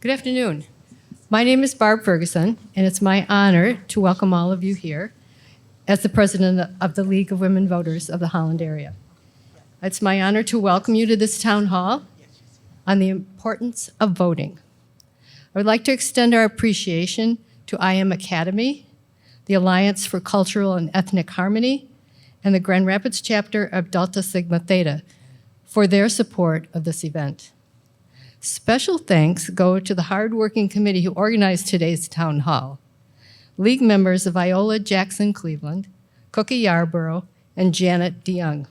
Good afternoon. My name is Barb Ferguson, and it's my honor to welcome all of you here as the president of the League of Women Voters of the Holland area. It's my honor to welcome you to this town hall on the importance of voting. I would like to extend our appreciation to I Am Academy, the Alliance for Cultural and Ethnic Harmony, and the Grand Rapids chapter of Delta Sigma Theta for their support of this event. Special thanks go to the hardworking committee who organized today's town hall. League members of Viola Jackson Cleveland, Cookie Yarborough, and Janet DeYoung.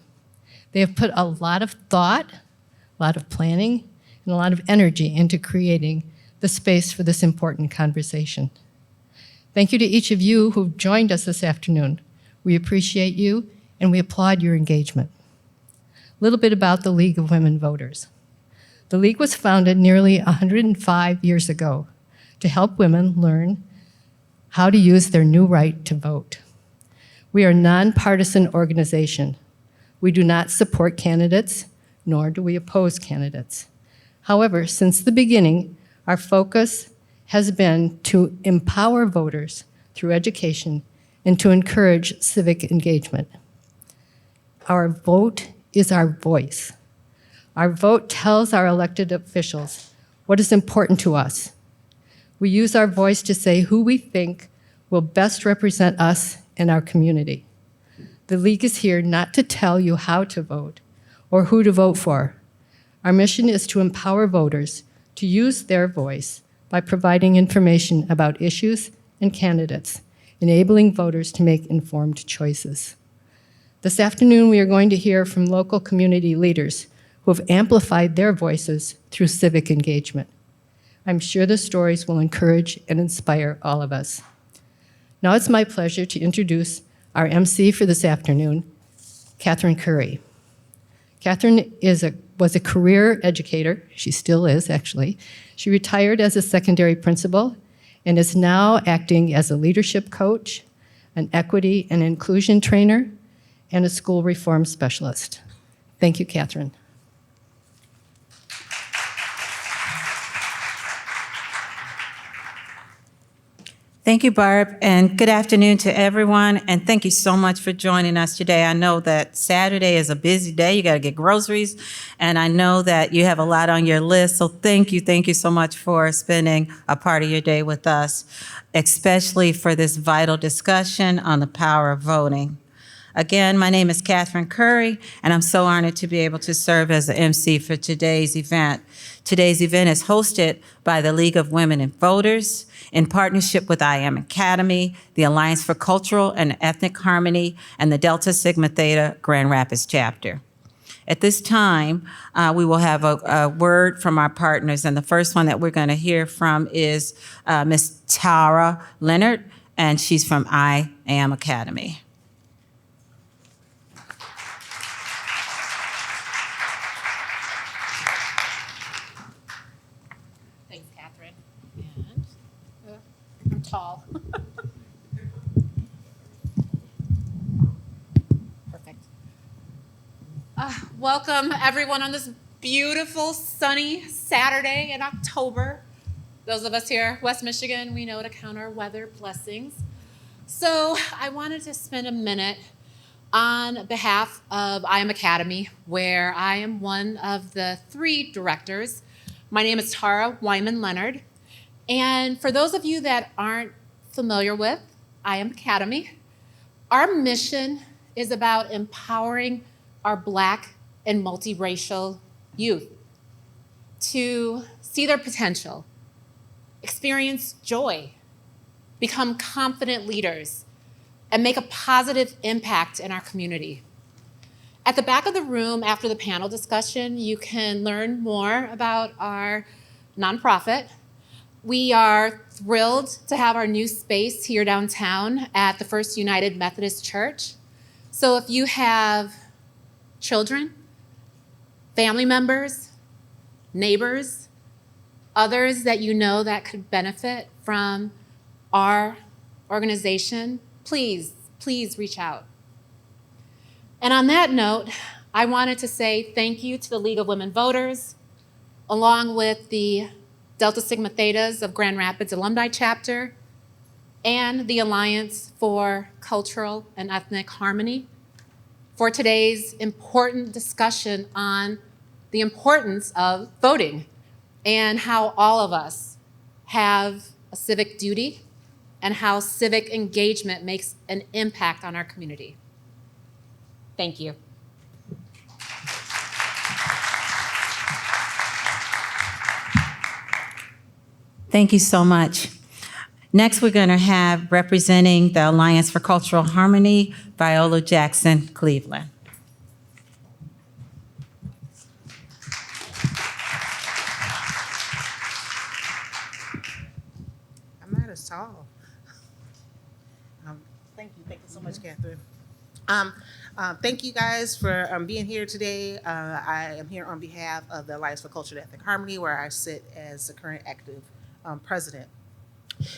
They have put a lot of thought, a lot of planning, and a lot of energy into creating the space for this important conversation. Thank you to each of you who've joined us this afternoon. We appreciate you, and we applaud your engagement. A little bit about the League of Women Voters. The League was founded nearly 105 years ago to help women learn how to use their new right to vote. We are a nonpartisan organization. We do not support candidates, nor do we oppose candidates. However, since the beginning, our focus has been to empower voters through education and to encourage civic engagement. Our vote is our voice. Our vote tells our elected officials what is important to us. We use our voice to say who we think will best represent us and our community. The League is here not to tell you how to vote or who to vote for. Our mission is to empower voters to use their voice by providing information about issues and candidates, enabling voters to make informed choices. This afternoon, we are going to hear from local community leaders who have amplified their voices through civic engagement. I'm sure the stories will encourage and inspire all of us. Now it's my pleasure to introduce our MC for this afternoon, Catherine Curry. Catherine was a career educator. She still is, actually. She retired as a secondary principal and is now acting as a leadership coach, an equity and inclusion trainer, and a school reform specialist. Thank you, Catherine. Thank you, Barb, and good afternoon to everyone, and thank you so much for joining us today. I know that Saturday is a busy day. You got to get groceries, and I know that you have a lot on your list, so thank you so much for spending a part of your day with us, especially for this vital discussion on the power of voting. Again, my name is Catherine Curry, and I'm so honored to be able to serve as the MC for today's event. Today's event is hosted by the League of Women and Voters in partnership with I Am Academy, the Alliance for Cultural and Ethnic Harmony, and the Delta Sigma Theta Grand Rapids chapter. At this time, we will have a word from our partners, and the first one that we're going to hear from is Ms. Tara Leonard, and she's from I Am Academy. Tall. Perfect. Welcome everyone on this beautiful sunny Saturday in October. Those of us here, West Michigan, we know to count our weather blessings. So I wanted to spend a minute on behalf of I Am Academy, where I am one of the 3 directors. My name is Tara Wyman Leonard. And for those of you that aren't familiar with I Am Academy, our mission is about empowering our Black and multiracial youth to see their potential, experience joy, become confident leaders, and make a positive impact in our community. At the back of the room after the panel discussion, you can learn more about our nonprofit. We are thrilled to have our new space here downtown at the First United Methodist Church. So if you have children, family members, neighbors, others that you know that could benefit from our organization, please reach out. And on that note, I wanted to say thank you to the League of Women Voters, along with the Delta Sigma Thetas of Grand Rapids Alumni Chapter, and the Alliance for Cultural and Ethnic Harmony for today's important discussion on the importance of voting and how all of us have a civic duty and how civic engagement makes an impact on our community. Thank you. Thank you so much. Next, we're going to have representing the Alliance for Cultural Harmony, Viola Jackson, Cleveland. I'm not as tall. Thank you so much, Catherine. Thank you guys for being here today. I am here on behalf of the Alliance for Cultural and Ethnic Harmony, where I sit as the current active president.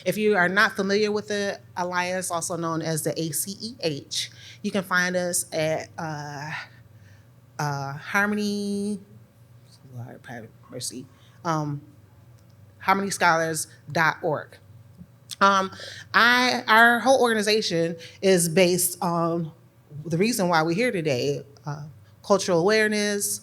If you are not familiar with the Alliance, also known as the ACEH, you can find us at Harmony, Lord have mercy, harmonyscholars.org. Our whole organization is based on the reason why we're here today: cultural awareness,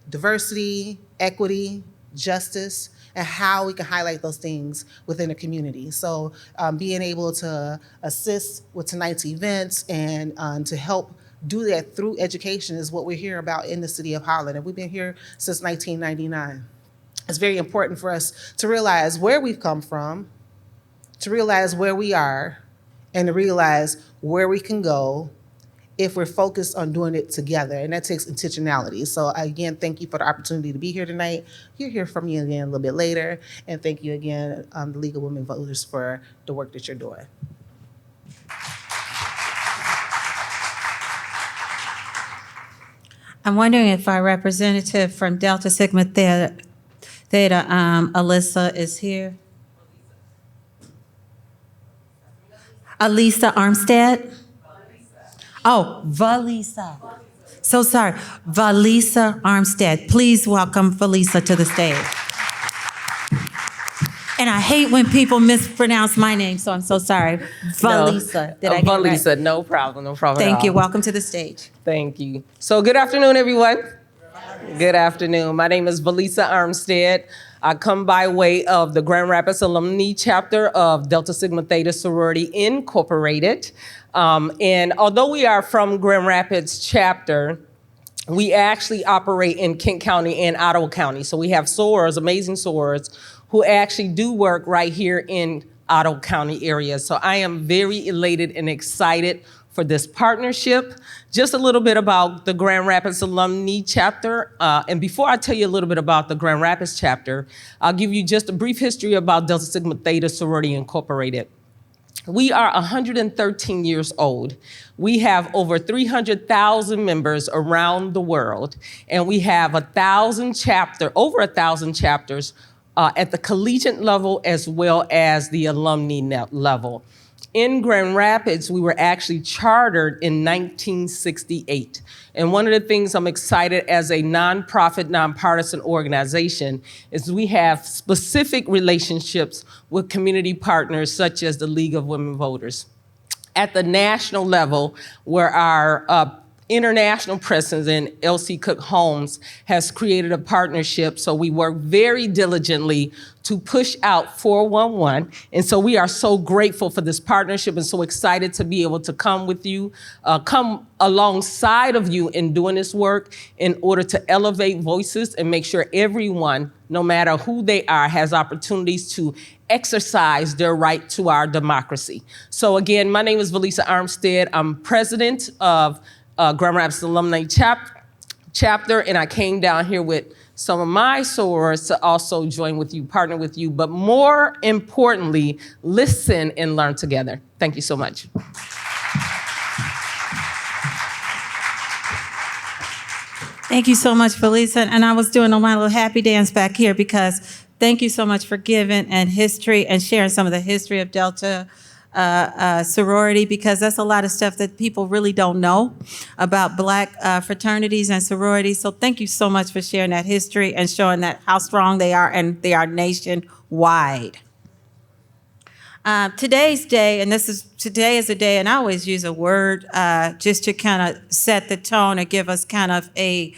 diversity, equity, justice, and how we can highlight those things within the community. So being able to assist with tonight's events and to help do that through education is what we're here about in the city of Holland. And we've been here since 1999. It's very important for us to realize where we've come from, to realize where we are, and to realize where we can go if we're focused on doing it together. And that takes intentionality. So again, thank you for the opportunity to be here tonight. You'll hear from me again a little bit later. And thank you again, the League of Women Voters, for the work that you're doing. I'm wondering if our representative from Delta Sigma Theta, Alyssa, is here. Alisa Armstead? Oh, Valisa. So sorry. Valisa Armstead. Please welcome Valisa to the stage. And I hate when people mispronounce my name, so I'm so sorry. Valisa. Did I get it right? Valisa, no problem at all. Thank you. Welcome to the stage. Thank you. So good afternoon, everyone. Good afternoon. My name is Valisa Armstead. I come by way of the Grand Rapids Alumni Chapter of Delta Sigma Theta Sorority Incorporated. And although we are from Grand Rapids Chapter, we actually operate in Kent County and Ottawa County. So we have sorors, amazing sorors, who actually do work right here in Ottawa County area. So I am very elated and excited for this partnership. Just a little bit about the Grand Rapids Alumni Chapter. And before I tell you a little bit about the Grand Rapids Chapter, I'll give you just a brief history about Delta Sigma Theta Sorority Incorporated. We are 113 years old. We have over 300,000 members around the world, and we have over 1,000 chapters at the collegiate level as well as the alumni level. In Grand Rapids, we were actually chartered in 1968. And one of the things I'm excited as a nonprofit, nonpartisan organization is we have specific relationships with community partners such as the League of Women Voters. At the national level, where our international president, L.C. Cook Holmes, has created a partnership. So we work very diligently to push out 411. And so we are so grateful for this partnership and so excited to be able to come with you, come alongside of you in doing this work in order to elevate voices and make sure everyone, no matter who they are, has opportunities to exercise their right to our democracy. So again, my name is Valisa Armstead. I'm president of Grand Rapids Alumni Chapter, and I came down here with some of my sorors to also join with you, partner with you, but more importantly, listen and learn together. Thank you so much. Thank you so much, Valisa. And I was doing my little happy dance back here because thank you so much for giving and history and sharing some of the history of Delta sorority, because that's a lot of stuff that people really don't know about Black fraternities and sororities. So thank you so much for sharing that history and showing that how strong they are, and they are nationwide. Today's day, and today is a day, and I always use a word just to kind of set the tone and give us kind of a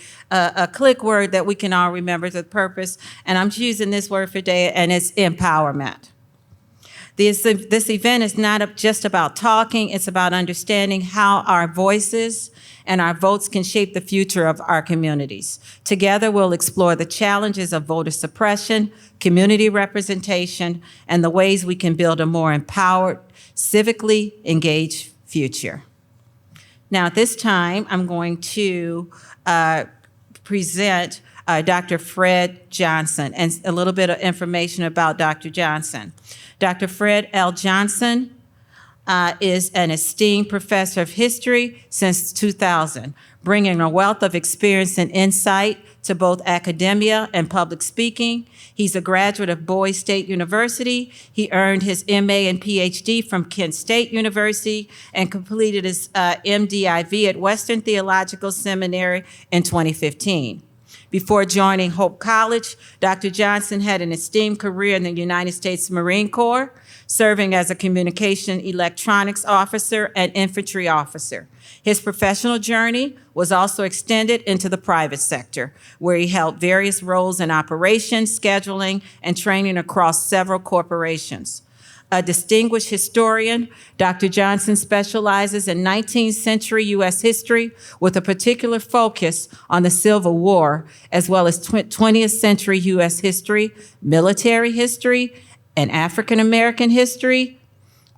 click word that we can all remember the purpose. And I'm using this word for today, and it's empowerment. This event is not just about talking, it's about understanding how our voices and our votes can shape the future of our communities. Together, we'll explore the challenges of voter suppression, community representation, and the ways we can build a more empowered, civically engaged future. Now, at this time, I'm going to present Dr. Fred Johnson and a little bit of information about Dr. Johnson. Dr. Fred L. Johnson is an esteemed professor of history since 2000, bringing a wealth of experience and insight to both academia and public speaking. He's a graduate of Boise State University. He earned his MA and PhD from Kent State University and completed his MDiv at Western Theological Seminary in 2015. Before joining Hope College, Dr. Johnson had an esteemed career in the United States Marine Corps, serving as a communication electronics officer and infantry officer. His professional journey was also extended into the private sector, where he held various roles in operations, scheduling, and training across several corporations. A distinguished historian, Dr. Johnson specializes in 19th century U.S. history with a particular focus on the Civil War, as well as 20th century U.S. history, military history, and African American history.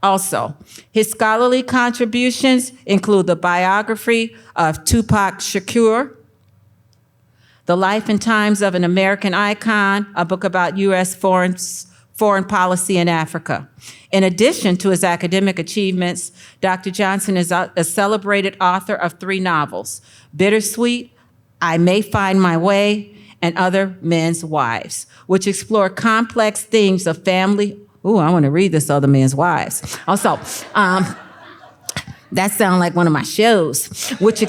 Also, his scholarly contributions include the biography of Tupac Shakur, The Life and Times of an American Icon, a book about U.S. foreign policy in Africa. In addition to his academic achievements, Dr. Johnson is a celebrated author of 3 novels, Bittersweet, I May Find My Way, and Other Men's Wives, which explore complex themes of family. Ooh, I want to read this, Other Men's Wives. Also, that sounds like one of my shows, which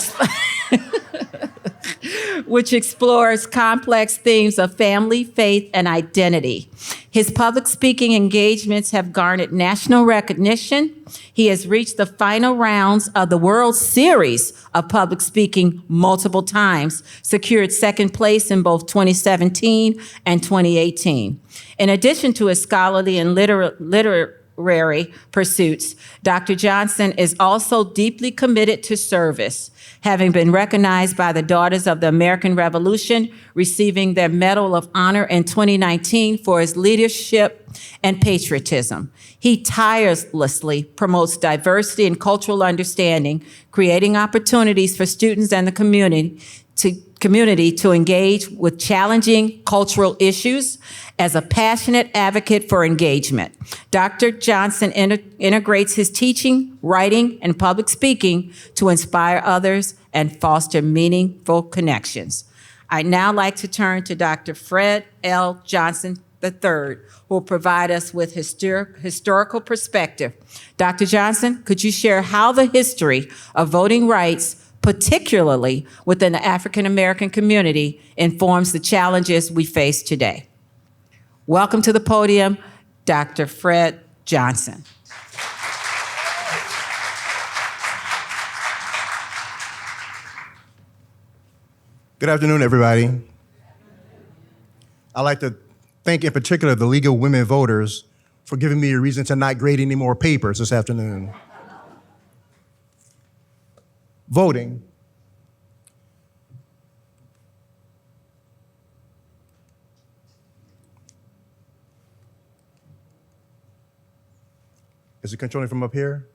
explores complex themes of family, faith, and identity. His public speaking engagements have garnered national recognition. He has reached the final rounds of the World Series of Public Speaking multiple times, secured second place in both 2017 and 2018. In addition to his scholarly and literary pursuits, Dr. Johnson is also deeply committed to service, having been recognized by the Daughters of the American Revolution, receiving their Medal of Honor in 2019 for his leadership and patriotism. He tirelessly promotes diversity and cultural understanding, creating opportunities for students and the community to engage with challenging cultural issues as a passionate advocate for engagement. Dr. Johnson integrates his teaching, writing, and public speaking to inspire others and foster meaningful connections. I'd now like to turn to Dr. Fred L. Johnson III, who will provide us with historical perspective. Dr. Johnson, could you share how the history of voting rights, particularly within the African American community, informs the challenges we face today? Welcome to the podium, Dr. Fred Johnson. Good afternoon, everybody. I'd like to thank in particular the League of Women Voters for giving me a reason to not grade any more papers this afternoon. Voting. Is it controlling from up here?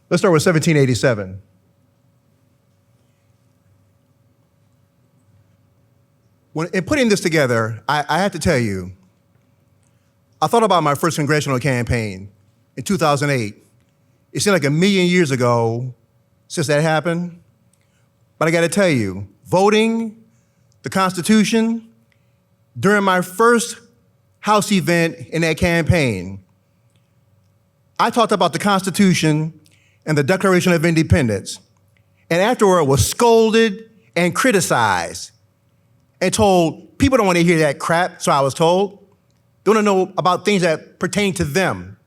Let's start with 1787. In putting this together, I have to tell you, I thought about my first congressional campaign in 2008. It seemed like a million years ago, since that happened. But I got to tell you, voting the Constitution during my first House event in that campaign, I talked about the Constitution and the Declaration of Independence, and afterward was scolded and criticized and told, people don't want to hear that crap, so I was told. They want to know about things that pertain to them.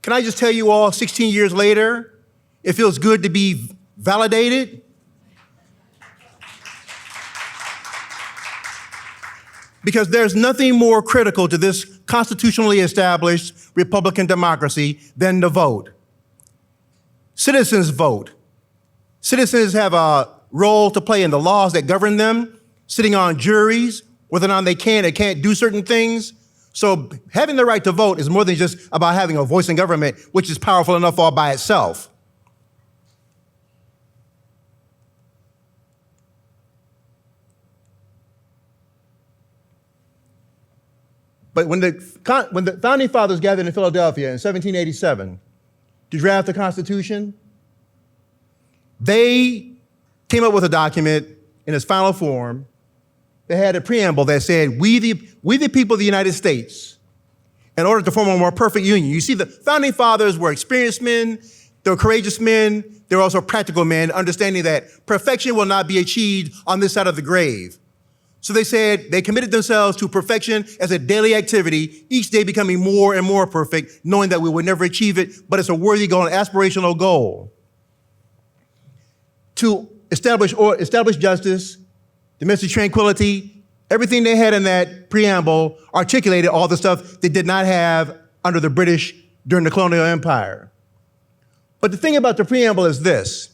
Can I just tell you all, 16 years later, it feels good to be validated? Because there's nothing more critical to this constitutionally established Republican democracy than the vote. Citizens vote. Citizens have a role to play in the laws that govern them, sitting on juries, whether or not they can or can't do certain things. So having the right to vote is more than just about having a voice in government, which is powerful enough all by itself. But when the Founding Fathers gathered in Philadelphia in 1787 to draft the Constitution, they came up with a document in its final form that had a preamble that said, we the people of the United States, in order to form a more perfect union. You see, the Founding Fathers were experienced men, they were courageous men, they were also practical men, understanding that perfection will not be achieved on this side of the grave. So they said they committed themselves to perfection as a daily activity, each day becoming more and more perfect, knowing that we would never achieve it, but it's a worthy goal, an aspirational goal. To establish justice, domestic tranquility, everything they had in that preamble articulated all the stuff they did not have under the British during the colonial empire. But the thing about the preamble is this.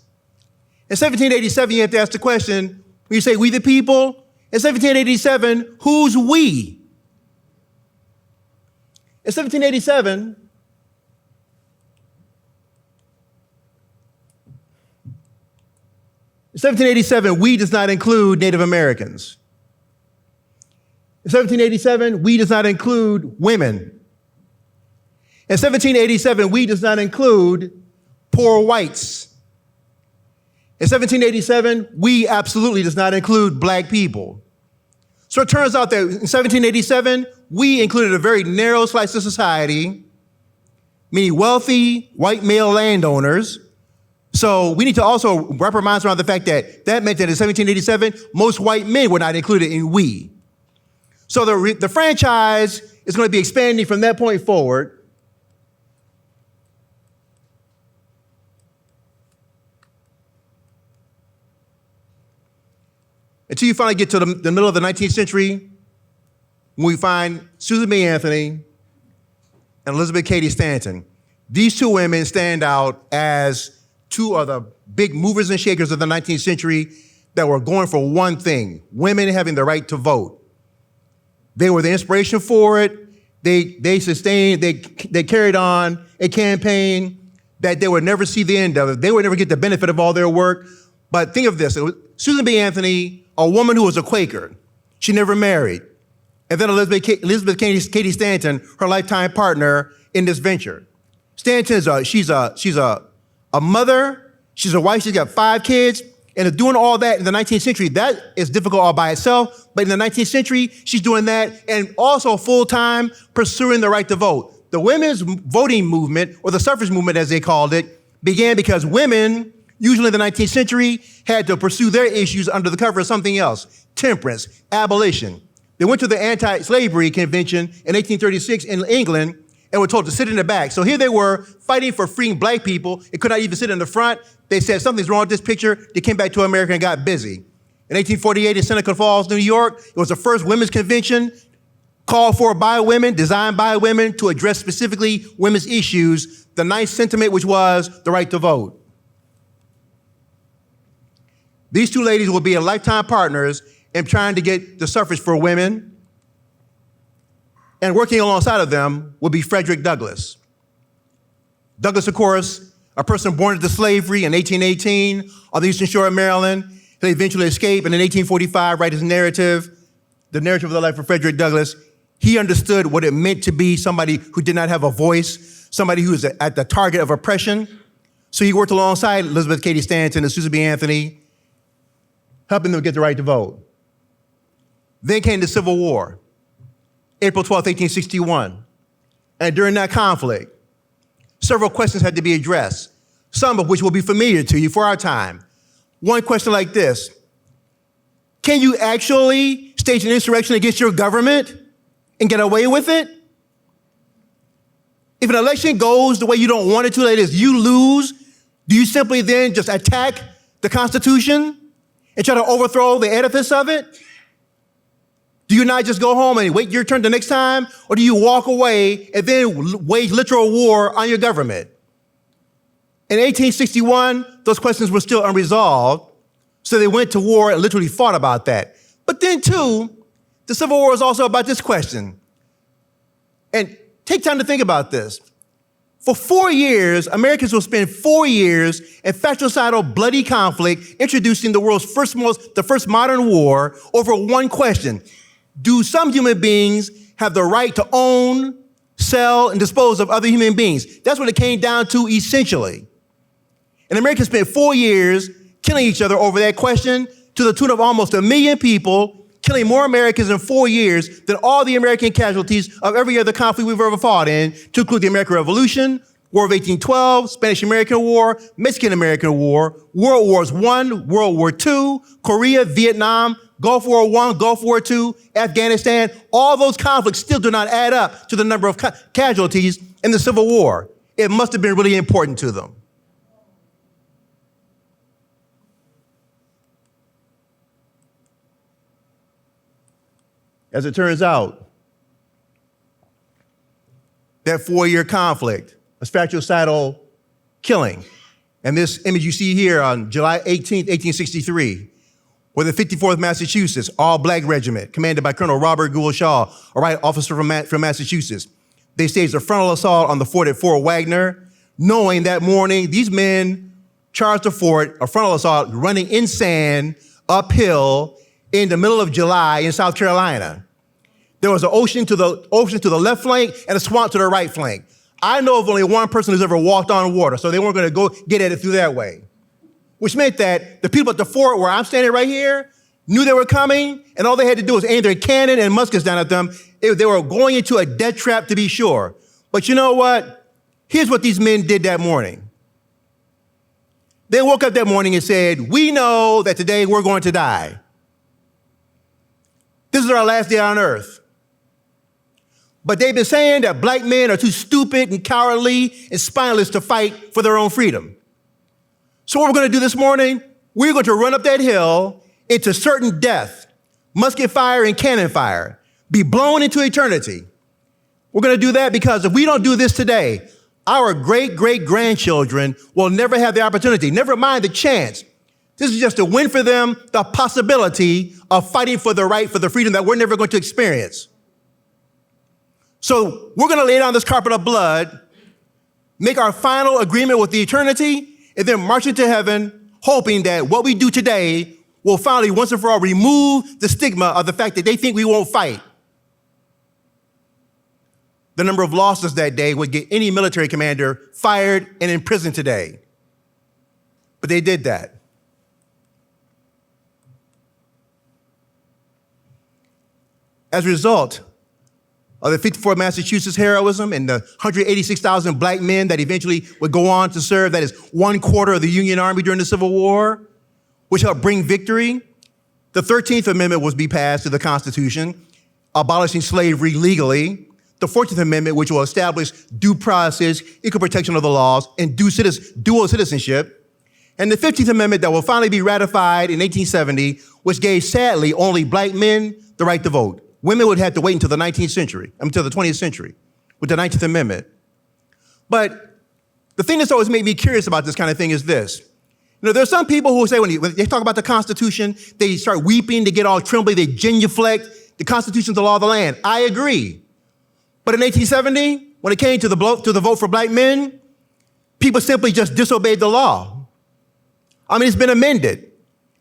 In 1787, you have to ask the question, when you say we the people, in 1787, who's we? In 1787, we does not include Native Americans. In 1787, we does not include women. In 1787, we does not include poor whites. In 1787, we absolutely does not include black people. So it turns out that in 1787, we included a very narrow slice of society, meaning wealthy white male landowners. So we need to also wrap our minds around the fact that that meant that in 1787, most white men were not included in we. So the franchise is going to be expanding from that point forward. Until you finally get to the middle of the 19th century, when we find Susan B. Anthony and Elizabeth Cady Stanton. These two women stand out as two of the big movers and shakers of the 19th century that were going for one thing, women having the right to vote. They were the inspiration for it. They sustained, they carried on a campaign that they would never see the end of it. They would never get the benefit of all their work. But think of this, Susan B. Anthony, a woman who was a Quaker. She never married. And then Elizabeth Cady Stanton, her lifetime partner in this venture. Stanton's she's a mother, she's a wife, she's got 5 kids, and doing all that in the 19th century, that is difficult all by itself. But in the 19th century, she's doing that and also full-time pursuing the right to vote. The women's voting movement, or the suffrage movement as they called it, began because women, usually in the 19th century, had to pursue their issues under the cover of something else, temperance, abolition. They went to the anti-slavery convention in 1836 in England and were told to sit in the back. So here they were fighting for freeing black people. They could not even sit in the front. They said something's wrong with this picture. They came back to America and got busy. In 1848 in Seneca Falls, New York, it was the first women's convention called for by women, designed by women to address specifically women's issues, the ninth sentiment, which was the right to vote. These two ladies will be lifetime partners in trying to get the suffrage for women. And working alongside of them will be Frederick Douglass. Douglass, of course, a person born into slavery in 1818 on the eastern shore of Maryland. He eventually escaped, and in 1845 write his narrative, the narrative of the life of Frederick Douglass. He understood what it meant to be somebody who did not have a voice, somebody who was at the target of oppression. So he worked alongside Elizabeth Cady Stanton and Susan B. Anthony, helping them get the right to vote. Then came the Civil War, April 12, 1861. And during that conflict, several questions had to be addressed, some of which will be familiar to you for our time. One question like this: can you actually stage an insurrection against your government and get away with it? If an election goes the way you don't want it to, that is, you lose, do you simply then just attack the Constitution and try to overthrow the edifice of it? Do you not just go home and wait your turn the next time? Or do you walk away and then wage literal war on your government? In 1861, those questions were still unresolved, so they went to war and literally fought about that. But then, too, the Civil War is also about this question. And take time to think about this. For 4 years, Americans will spend 4 years in fratricidal, bloody conflict, introducing the world's the first modern war over one question: do some human beings have the right to own, sell, and dispose of other human beings? That's what it came down to essentially. And Americans spent 4 years killing each other over that question, to the tune of almost 1 million people, killing more Americans in 4 years than all the American casualties of every other conflict we've ever fought in, to include the American Revolution, War of 1812, Spanish-American War, Mexican-American War, World Wars I, World War II, Korea, Vietnam, Gulf War I, Gulf War II, Afghanistan. All those conflicts still do not add up to the number of casualties in the Civil War. It must have been really important to them. As it turns out, that 4-year conflict, a fratricidal killing, and this image you see here on July 18th, 1863, where the 54th Massachusetts All-Black Regiment, commanded by Colonel Robert Gould Shaw, a right officer from Massachusetts, they staged a frontal assault on the fort at Fort Wagner, knowing that morning these men charged the fort, a frontal assault, running in sand, uphill, in the middle of July in South Carolina. There was an ocean to the left flank and a swamp to the right flank. I know of only one person who's ever walked on water, so they weren't going to go get at it through that way. Which meant that the people at the fort where I'm standing right here knew they were coming, and all they had to do was aim their cannon and muskets down at them. They were going into a death trap, to be sure. But you know what? Here's what these men did that morning. They woke up that morning and said, "We know that today we're going to die. This is our last day on earth. But they've been saying that black men are too stupid and cowardly and spineless to fight for their own freedom. So what we're going to do this morning, we're going to run up that hill into certain death, musket fire and cannon fire, be blown into eternity. We're going to do that because if we don't do this today, our great-great-grandchildren will never have the opportunity, never mind the chance. This is just a win for them, the possibility of fighting for the right, for the freedom that we're never going to experience. So we're going to lay down this carpet of blood, make our final agreement with the eternity, and then march into heaven, hoping that what we do today will finally, once and for all, remove the stigma of the fact that they think we won't fight. The number of losses that day would get any military commander fired and in prison today. But they did that. As a result of the 54th Massachusetts heroism and the 186,000 black men that eventually would go on to serve, that is 1/4 of the Union Army during the Civil War, which helped bring victory, the 13th Amendment was be passed to the Constitution, abolishing slavery legally. The 14th Amendment, which will establish due process, equal protection of the laws, and dual citizenship. And the 15th Amendment that will finally be ratified in 1870, which gave, sadly, only black men the right to vote. Women would have to wait until the 19th century, until the 20th century, with the 19th Amendment. But the thing that's always made me curious about this kind of thing is this. You know, there's some people who say when they talk about the Constitution, they start weeping, they get all trembly, they genuflect. The Constitution's the law of the land. I agree. But in 1870, when it came to the vote for black men, people simply just disobeyed the law. I mean, it's been amended.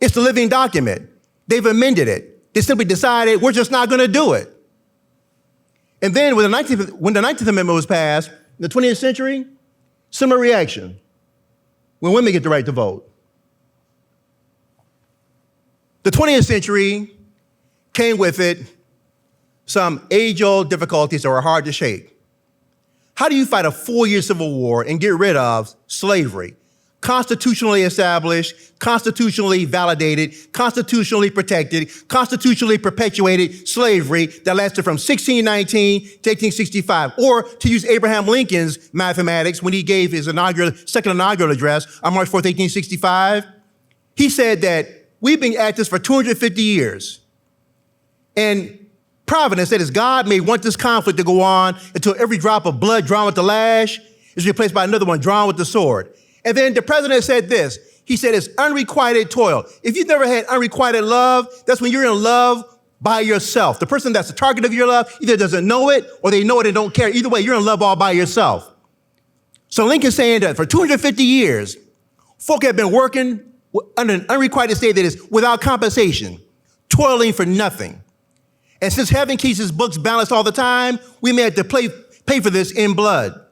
It's the living document. They've amended it. They simply decided we're just not going to do it. And then when the 19th Amendment was passed in the 20th century, similar reaction. when women get the right to vote. The 20th century came with it some age-old difficulties that were hard to shake. How do you fight a 4-year civil war and get rid of slavery? Constitutionally established, constitutionally validated, constitutionally protected, constitutionally perpetuated slavery that lasted from 1619 to 1865. Or to use Abraham Lincoln's mathematics when he gave his second inaugural address on March 4th, 1865, he said that we've been at this for 250 years. And Providence, that is, God may want this conflict to go on until every drop of blood drawn with the lash is replaced by another one drawn with the sword. And then the president said this. He said it's unrequited toil. If you've never had unrequited love, that's when you're in love by yourself. The person that's the target of your love either doesn't know it or they know it and don't care. Either way, you're in love all by yourself. So Lincoln's saying that for 250 years, folk have been working under an unrequited state that is without compensation, toiling for nothing. And since heaven keeps his books balanced all the time, we may have to pay for this in blood.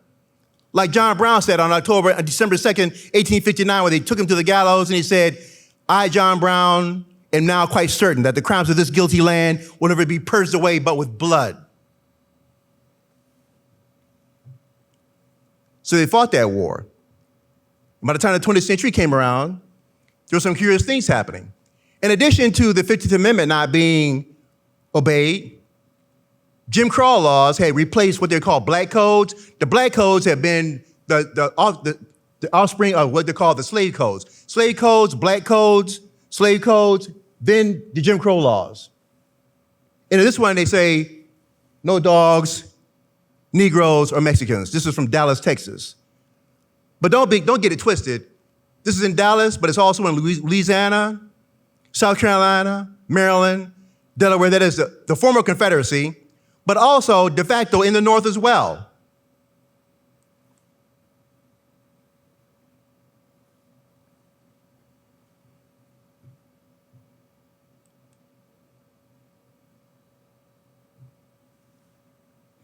Like John Brown said on December 2nd, 1859, when they took him to the gallows, and he said, I, John Brown, am now quite certain that the crimes of this guilty land will never be purged away but with blood. So they fought that war. By the time the 20th century came around, there were some curious things happening. In addition to the 15th Amendment not being obeyed, Jim Crow laws had replaced what they call black codes. The black codes have been the offspring of what they call the slave codes. Slave codes, black codes, slave codes, then the Jim Crow laws. And in this one, they say, no dogs, Negroes, or Mexicans. This is from Dallas, Texas. But don't get it twisted. This is in Dallas, but it's also in Louisiana, South Carolina, Maryland, Delaware. That is the former Confederacy, but also de facto in the North as well.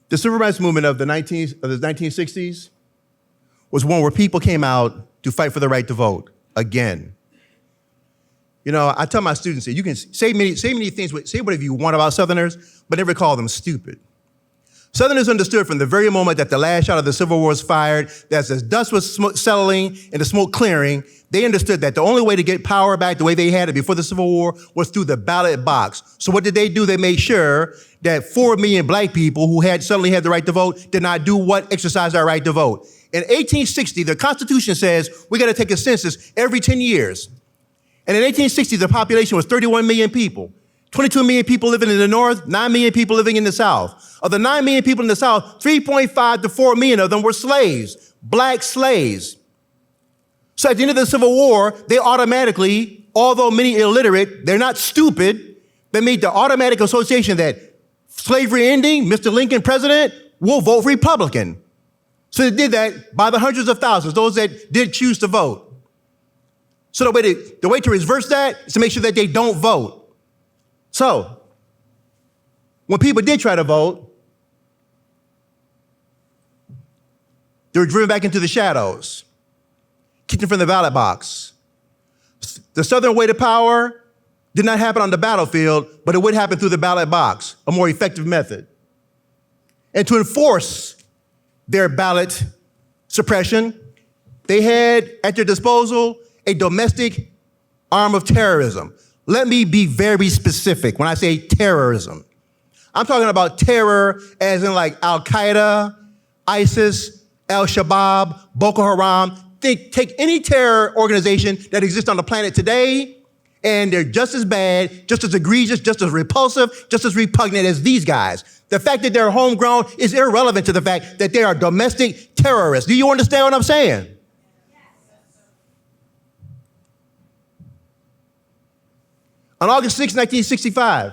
The civil rights movement of the 1960s was one where people came out to fight for the right to vote again. You know, I tell my students that you can say many things, say whatever you want about Southerners, but never call them stupid. Southerners understood from the very moment that the last shot of the Civil War was fired, that as dust was settling and the smoke clearing, they understood that the only way to get power back the way they had it before the Civil War was through the ballot box. So what did they do? They made sure that 4 million black people who had suddenly had the right to vote did not do what? Exercise our right to vote. In 1860, the Constitution says we got to take a census every 10 years. And in 1860, the population was 31 million people. 22 million people living in the North, 9 million people living in the South. Of the 9 million people in the South, 3.5 to 4 million of them were slaves, black slaves. So at the end of the Civil War, they automatically, although many illiterate, they're not stupid, they made the automatic association that slavery ending, Mr. Lincoln president, will vote Republican. So they did that by the hundreds of thousands, those that did choose to vote. So the way to reverse that is to make sure that they don't vote. So when people did try to vote, they were driven back into the shadows, kicked from the ballot box. The Southern way to power did not happen on the battlefield, but it would happen through the ballot box, a more effective method. And to enforce their ballot suppression, they had at their disposal a domestic arm of terrorism. Let me be very specific when I say terrorism. I'm talking about terror as in like Al-Qaeda, ISIS, Al-Shabaab, Boko Haram. Take any terror organization that exists on the planet today, and they're just as bad, just as egregious, just as repulsive, just as repugnant as these guys. The fact that they're homegrown is irrelevant to the fact that they are domestic terrorists. Do you understand what I'm saying? On August 6, 1965,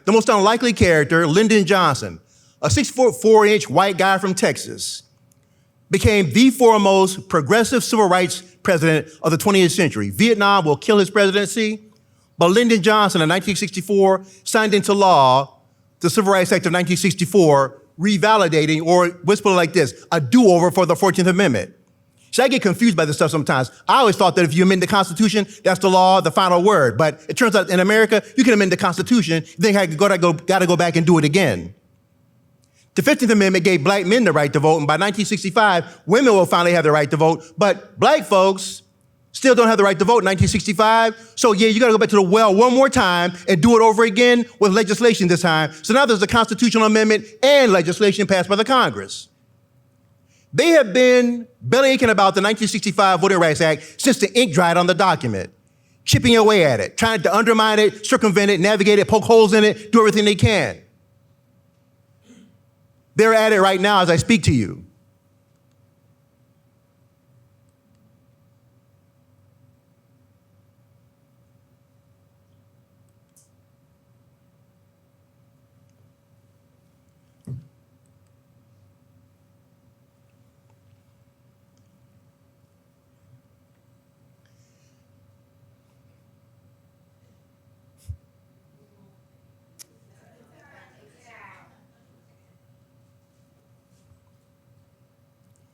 the most unlikely character, Lyndon Johnson, a 6'4" white guy from Texas, became the foremost progressive civil rights president of the 20th century. Vietnam will kill his presidency, but Lyndon Johnson in 1964 signed into law the Civil Rights Act of 1964, revalidating, or let's put it like this, a do-over for the 14th Amendment. See, I get confused by this stuff sometimes. I always thought that if you amend the Constitution, that's the law, the final word. But it turns out in America, you can amend the Constitution, then you gotta go back and do it again. The 15th Amendment gave black men the right to vote, and by 1965, women will finally have the right to vote, but black folks still don't have the right to vote in 1965. So yeah, you gotta go back to the well one more time and do it over again with legislation this time. So now there's a constitutional amendment and legislation passed by the Congress. They have been bellyaching about the 1965 Voting Rights Act since the ink dried on the document, chipping away at it, trying to undermine it, circumvent it, navigate it, poke holes in it, do everything they can. They're at it right now as I speak to you.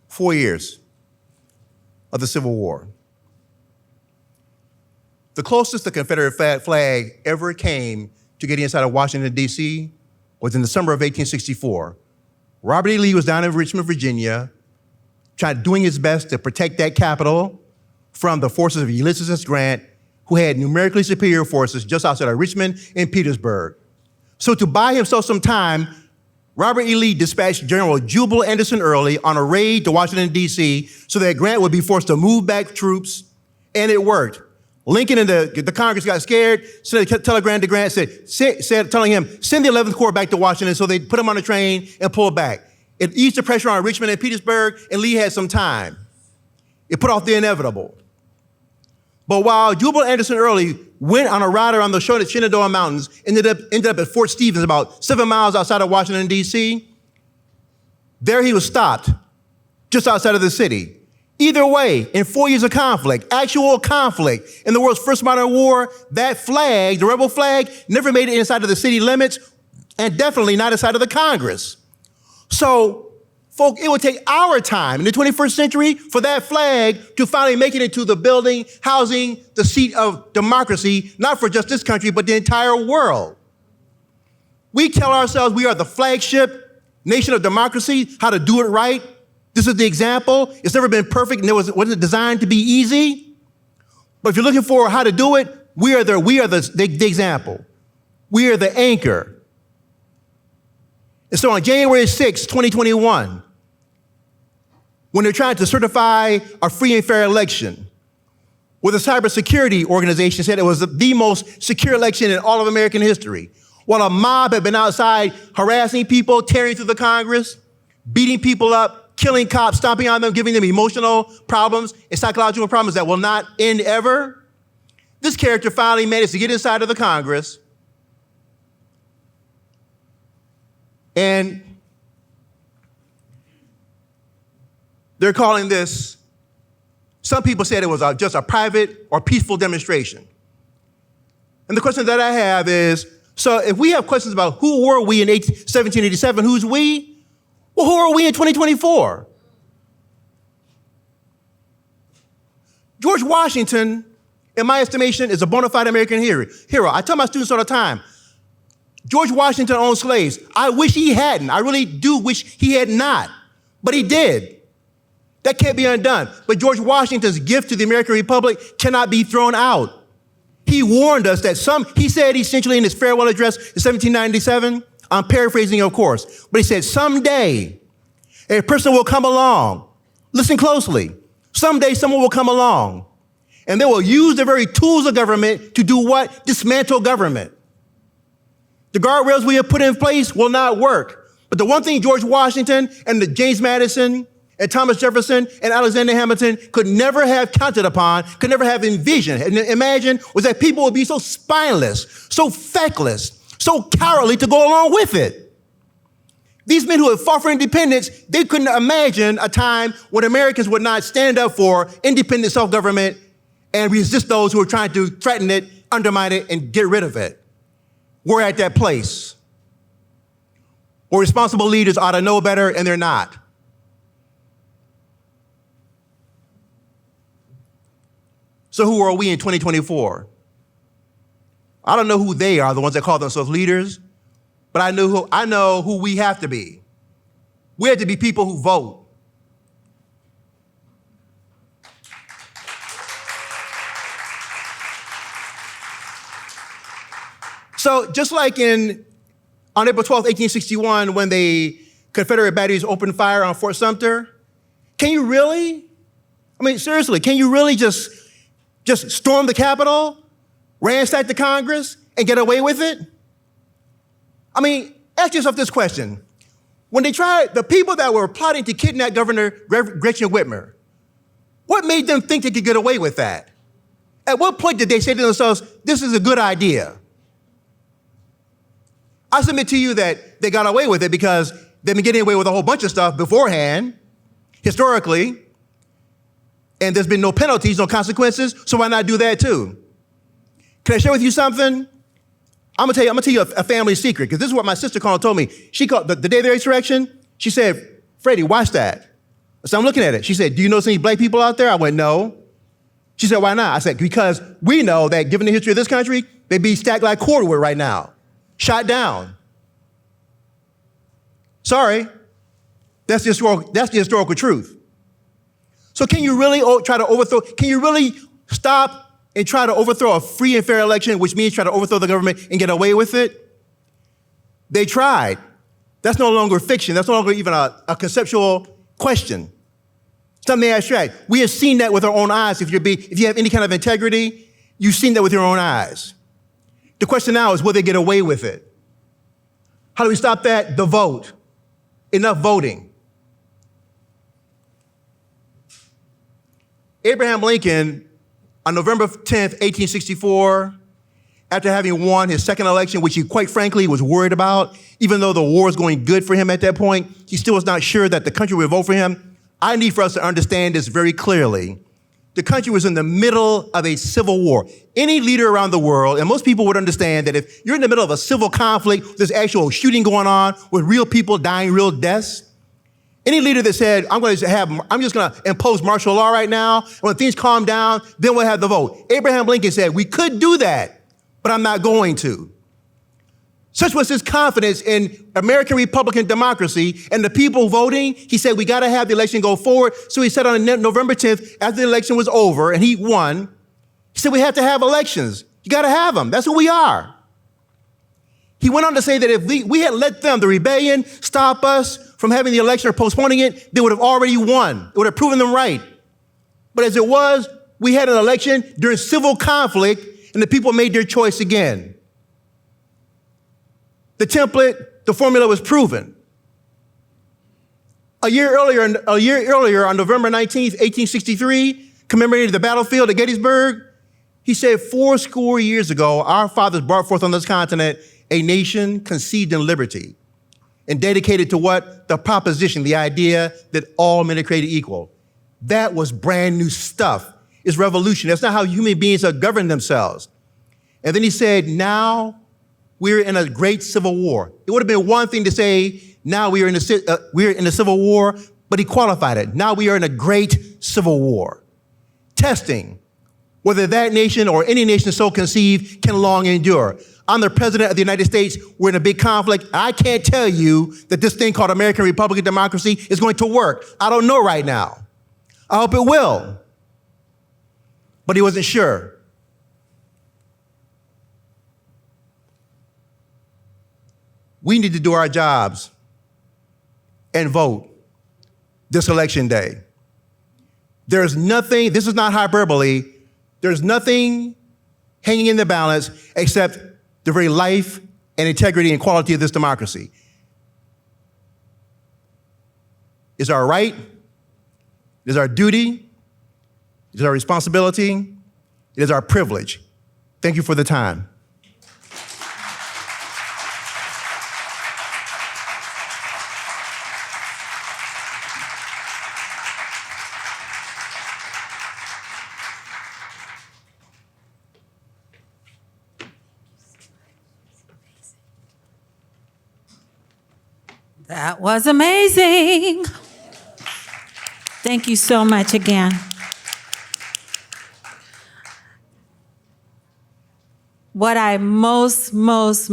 Four years of the Civil War. The closest the Confederate flag ever came to getting inside of Washington, D.C. was in the summer of 1864. Robert E. Lee was down in Richmond, Virginia, doing his best to protect that capital from the forces of Ulysses S. Grant, who had numerically superior forces just outside of Richmond and Petersburg. So to buy himself some time, Robert E. Lee dispatched General Jubal Anderson Early on a raid to Washington, D.C., so that Grant would be forced to move back troops, and it worked. Lincoln and the Congress got scared, sent a telegram to Grant, telling him, send the 11th Corps back to Washington, so they put him on a train and pulled back. It eased the pressure on Richmond and Petersburg, and Lee had some time. It put off the inevitable. But while Jubal Anderson Early went on a ride around the Shenandoah Mountains, ended up at Fort Stevens, about 7 miles outside of Washington, D.C., there he was stopped, just outside of the city. Either way, in 4 years of conflict, actual conflict, in the world's first modern war, that flag, the rebel flag, never made it inside of the city limits, and definitely not inside of the Congress. So, folk, it would take our time in the 21st century for that flag to finally make it into the building, housing the seat of democracy, not for just this country, but the entire world. We tell ourselves we are the flagship nation of democracy, how to do it right. This is the example. It's never been perfect, and it wasn't designed to be easy. But if you're looking for how to do it, we are the example. We are the anchor. And so on January 6, 2021, when they're trying to certify a free and fair election, where the cybersecurity organization said it was the most secure election in all of American history, while a mob had been outside harassing people, tearing through the Congress, beating people up, killing cops, stomping on them, giving them emotional problems and psychological problems that will not end ever, this character finally managed to get inside of the Congress and they're calling this, some people said it was just a private or peaceful demonstration. And the question that I have is, so if we have questions about who were we in 1787, who's we? Well, who are we in 2024? George Washington, in my estimation, is a bona fide American hero. I tell my students all the time, George Washington owned slaves. I wish he hadn't. I really do wish he had not, but he did. That can't be undone. But George Washington's gift to the American Republic cannot be thrown out. He warned us that he said essentially in his farewell address in 1797, I'm paraphrasing, of course, but he said, someday a person will come along. Listen closely. Someday someone will come along and they will use the very tools of government to do what? Dismantle government. The guardrails we have put in place will not work. But the one thing George Washington and the James Madison and Thomas Jefferson and Alexander Hamilton could never have counted upon, could never have envisioned and imagined, was that people would be so spineless, so feckless, so cowardly to go along with it. These men who had fought for independence, they couldn't imagine a time when Americans would not stand up for independent self-government and resist those who were trying to threaten it, undermine it, and get rid of it. We're at that place. or responsible leaders ought to know better, and they're not. So who are we in 2024? I don't know who they are, the ones that call themselves leaders, but I know who we have to be. We have to be people who vote. So just like on April 12th, 1861, when the Confederate batteries opened fire on Fort Sumter, can you really, I mean, seriously, can you really just storm the Capitol, ransack the Congress, and get away with it? I mean, ask yourself this question. When they tried, the people that were plotting to kidnap Governor Gretchen Whitmer, what made them think they could get away with that? At what point did they say to themselves, this is a good idea? I submit to you that they got away with it because they've been getting away with a whole bunch of stuff beforehand, historically, and there's been no penalties, no consequences, so why not do that too? Can I share with you something? I'm gonna tell you a family secret, because this is what my sister told me. She called the day of the insurrection, she said, Freddie, watch that. So I'm looking at it. She said, do you know any black people out there? I went, no. She said, why not? I said, because we know that given the history of this country, they'd be stacked like cordwood right now, shot down. Sorry, that's the historical truth. So can you really can you really stop and try to overthrow a free and fair election, which means try to overthrow the government and get away with it? They tried. That's no longer fiction. That's no longer even a conceptual question. Something abstract. We have seen that with our own eyes. If you have any kind of integrity, you've seen that with your own eyes. The question now is, will they get away with it? How do we stop that? The vote. Enough voting. Abraham Lincoln, on November 10th, 1864, after having won his second election, which he quite frankly was worried about, even though the war was going good for him at that point, he still was not sure that the country would vote for him. I need for us to understand this very clearly. The country was in the middle of a civil war. Any leader around the world, and most people would understand that if you're in the middle of a civil conflict, there's actual shooting going on with real people dying real deaths. Any leader that said, I'm just going to impose martial law right now, and when things calm down, then we'll have the vote. Abraham Lincoln said, we could do that, but I'm not going to. Such was his confidence in American Republican democracy and the people voting. He said, we got to have the election go forward. So he said on November 10th, after the election was over and he won, he said, we have to have elections. You got to have them. That's who we are. He went on to say that if we had let them, the rebellion, stop us from having the election or postponing it, they would have already won. It would have proven them right. But as it was, we had an election during civil conflict and the people made their choice again. The template, the formula was proven. A year earlier, on November 19th, 1863, commemorating the battlefield at Gettysburg, he said, 80 years ago, our fathers brought forth on this continent a nation conceived in liberty and dedicated to what? The proposition, the idea that all men are created equal. That was brand new stuff. It's revolution. That's not how human beings are governed themselves. And then he said, now we're in a great civil war. It would have been one thing to say, now we're in a civil war, but he qualified it. Now we are in a great civil war. Testing whether that nation or any nation so conceived can long endure. I'm the president of the United States. We're in a big conflict. I can't tell you that this thing called American Republican democracy is going to work. I don't know right now. I hope it will. But he wasn't sure. We need to do our jobs and vote this election day. There's nothing, this is not hyperbole, there's nothing hanging in the balance except the very life and integrity and quality of this democracy. It's our right, it is our duty, it is our responsibility, it is our privilege. Thank you for the time. That was amazing. Thank you so much again. What I most loved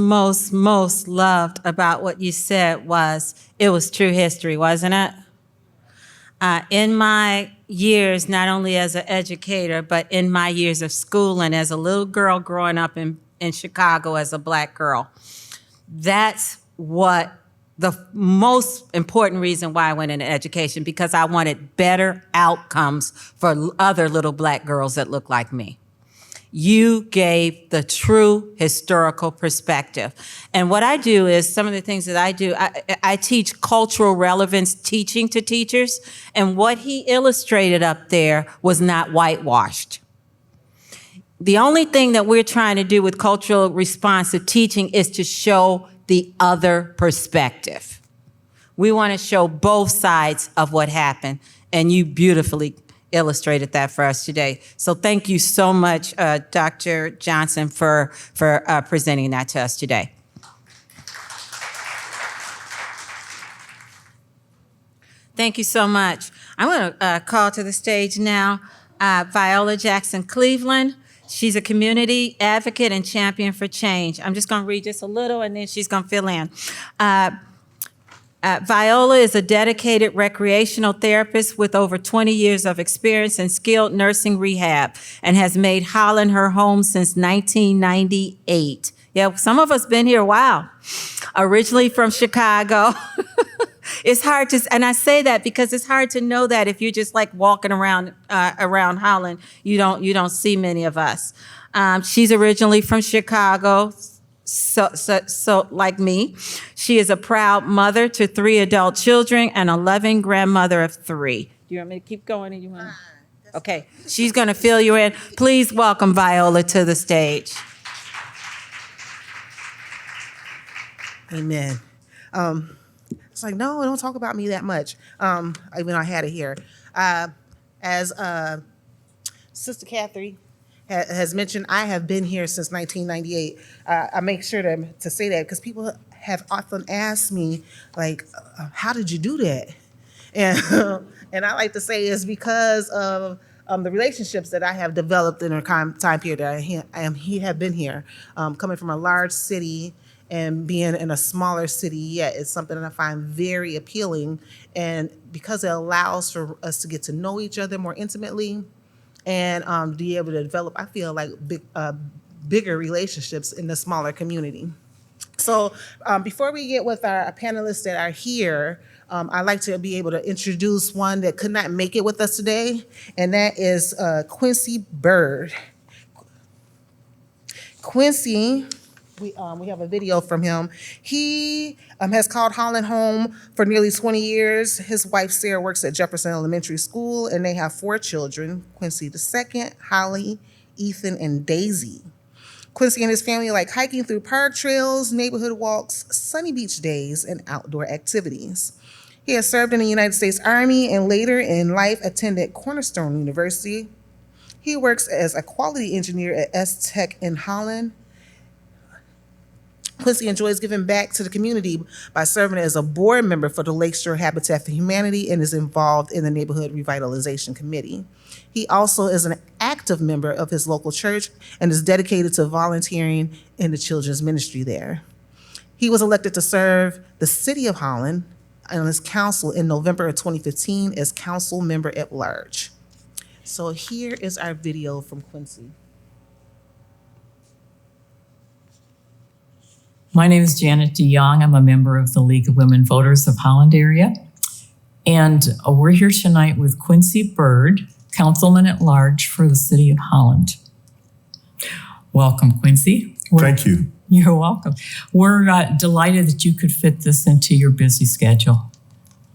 about what you said was it was true history, wasn't it? In my years, not only as an educator, but in my years of schooling as a little girl growing up in Chicago as a Black girl, that's what the most important reason why I went into education, because I wanted better outcomes for other little Black girls that look like me. You gave the true historical perspective. And what I do is, some of the things that I do, I teach cultural relevance teaching to teachers, and what he illustrated up there was not whitewashed. The only thing that we're trying to do with cultural responsive teaching is to show the other perspective. We want to show both sides of what happened, and you beautifully illustrated that for us today. So thank you so much, Dr. Johnson, for presenting that to us today. Thank you so much. I'm going to call to the stage now Viola Jackson Cleveland. She's a community advocate and champion for change. I'm just going to read just a little, and then she's going to fill in. Viola is a dedicated recreational therapist with over 20 years of experience in skilled nursing rehab, and has made Holland her home since 1998. Yeah, some of us been here a while. Originally from Chicago. It's hard to, and I say that because it's hard to know that if you're just like walking around Holland, you don't see many of us. She's originally from Chicago. So like me, she is a proud mother to 3 adult children and a loving grandmother of 3. Do you want me to keep going? Or you want? Okay, she's going to fill you in. Please welcome Viola to the stage. Amen. It's like, no, don't talk about me that much. Even though I had it here. As Sister Catherine has mentioned, I have been here since 1998. I make sure to say that because people have often asked me, like, how did you do that? And I like to say it's because of the relationships that I have developed in a time period that I have been here. Coming from a large city and being in a smaller city yet is something that I find very appealing. And because it allows for us to get to know each other more intimately and be able to develop, I feel like, bigger relationships in the smaller community. So before we get with our panelists that are here, I'd like to be able to introduce one that could not make it with us today, and that is Quincy Byrd. Quincy, we have a video from him. He has called Holland home for nearly 20 years. His wife, Sarah, works at Jefferson Elementary School, and they have 4 children, Quincy II, Holly, Ethan, and Daisy. Quincy and his family like hiking through park trails, neighborhood walks, sunny beach days, and outdoor activities. He has served in the United States Army and later in life attended Cornerstone University. He works as a quality engineer at Sec in Holland. Quincy enjoys giving back to the community by serving as a board member for the Lakeshore Habitat for Humanity and is involved in the Neighborhood Revitalization Committee. He also is an active member of his local church and is dedicated to volunteering in the children's ministry there. He was elected to serve the City of Holland on his council in November of 2015 as council member at large. So here is our video from Quincy. My name is Janet DeYoung. I'm a member of the League of Women Voters of Holland area. And we're here tonight with Quincy Byrd, Councilman at Large for the City of Holland. Welcome, Quincy. Thank you. You're welcome. We're delighted that you could fit this into your busy schedule.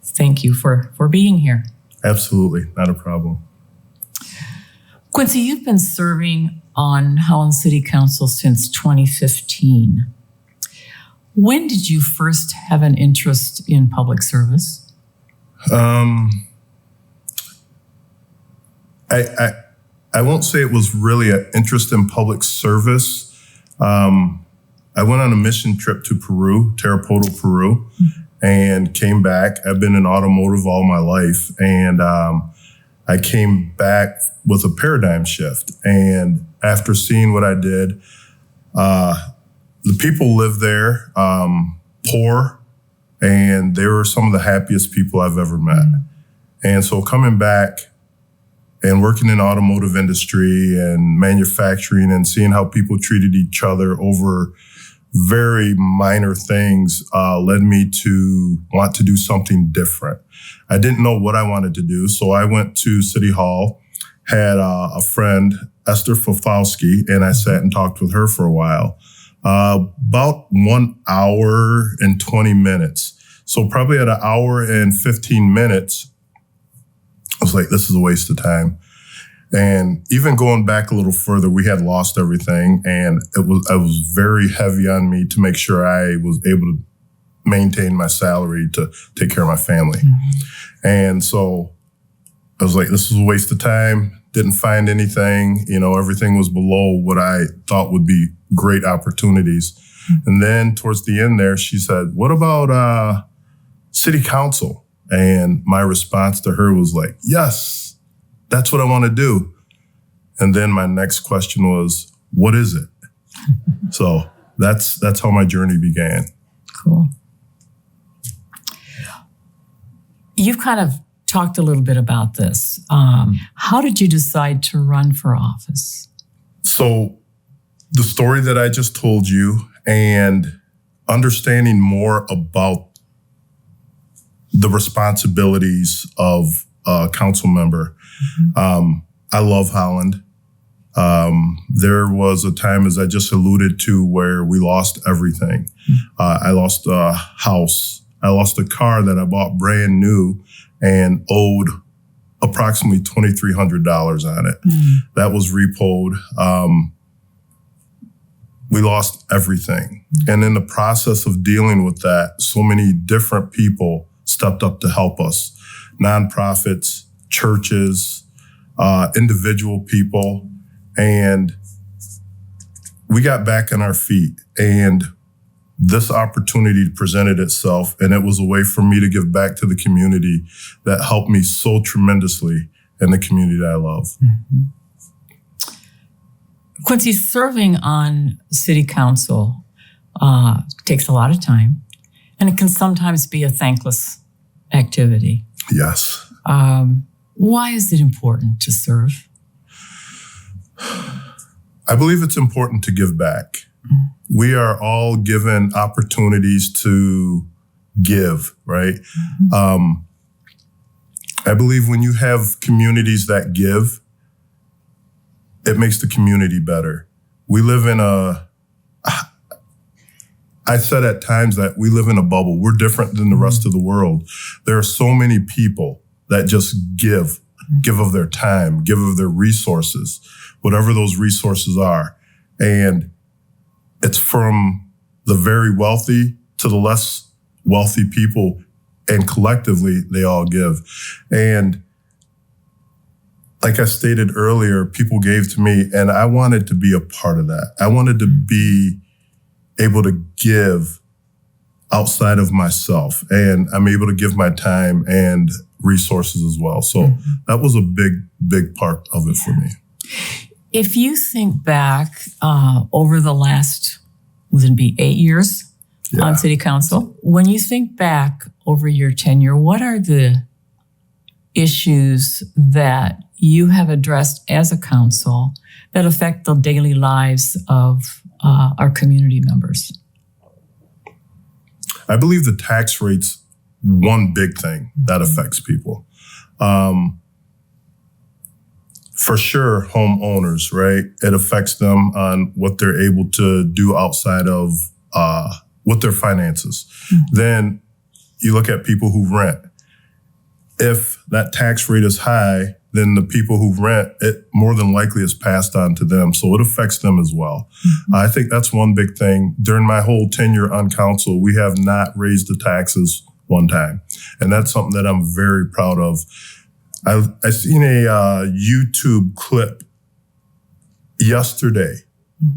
Thank you for being here. Absolutely, not a problem. Quincy, you've been serving on Holland City Council since 2015. When did you first have an interest in public service? I won't say it was really an interest in public service. I went on a mission trip to Peru, Tarapoto, Peru, and came back. I've been in automotive all my life, and I came back with a paradigm shift. And after seeing what I did, the people lived there, poor, and they were some of the happiest people I've ever met. And so coming back and working in the automotive industry and manufacturing and seeing how people treated each other over very minor things led me to want to do something different. I didn't know what I wanted to do, so I went to City Hall, had a friend, Esther Fafowski, and I sat and talked with her for a while. About 1 hour and 20 minutes. So probably at 1 hour and 15 minutes, I was like, this is a waste of time. And even going back a little further, we had lost everything, and it was very heavy on me to make sure I was able to maintain my salary to take care of my family. And so I was like, this is a waste of time. Didn't find anything. Everything was below what I thought would be great opportunities. And then towards the end there, she said, what about city council? And my response to her was like, yes, that's what I want to do. And then my next question was, what is it? So that's how my journey began. Cool. You've kind of talked a little bit about this. How did you decide to run for office? So the story that I just told you and understanding more about the responsibilities of a council member. I love Holland. There was a time, as I just alluded to, where we lost everything. I lost a house. I lost a car that I bought brand new and owed approximately $2,300 on it. That was repoed. We lost everything. And in the process of dealing with that, so many different people stepped up to help us. Nonprofits, churches, individual people, and we got back on our feet. And this opportunity presented itself, and it was a way for me to give back to the community that helped me so tremendously in the community that I love. Quincy, serving on city council takes a lot of time, and it can sometimes be a thankless activity. Yes. Why is it important to serve? I believe it's important to give back. We are all given opportunities to give, right? I believe when you have communities that give, it makes the community better. We live in I said at times that we live in a bubble. We're different than the rest of the world. There are so many people that just give of their time, give of their resources, whatever those resources are. And it's from the very wealthy to the less wealthy people, and collectively they all give. And like I stated earlier, people gave to me, and I wanted to be a part of that. I wanted to be able to give outside of myself, and I'm able to give my time and resources as well. So that was a big part of it for me. If you think back over the last, would it be 8 years on city council? When you think back over your tenure, what are the issues that you have addressed as a council that affect the daily lives of our community members? I believe the tax rate's one big thing that affects people. For sure, homeowners, right? It affects them on what they're able to do outside of with their finances. Then you look at people who rent. If that tax rate is high, then the people who rent, it more than likely is passed on to them. So it affects them as well. I think that's one big thing. During my whole tenure on council, we have not raised the taxes one time. And that's something that I'm very proud of. I seen a YouTube clip yesterday,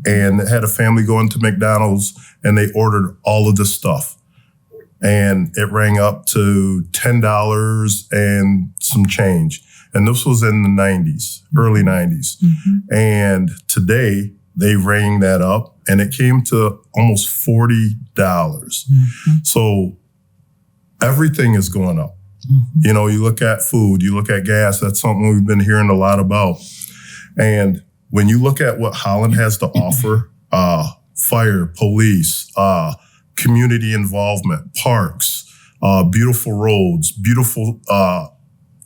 and it had a family going to McDonald's, and they ordered all of this stuff. and it rang up to $10 and some change. And this was in the 90s, early 90s. And today they rang that up and it came to almost $40. So everything is going up. You know, you look at food, you look at gas, that's something we've been hearing a lot about. And when you look at what Holland has to offer, fire, police, community involvement, parks, beautiful roads, beautiful,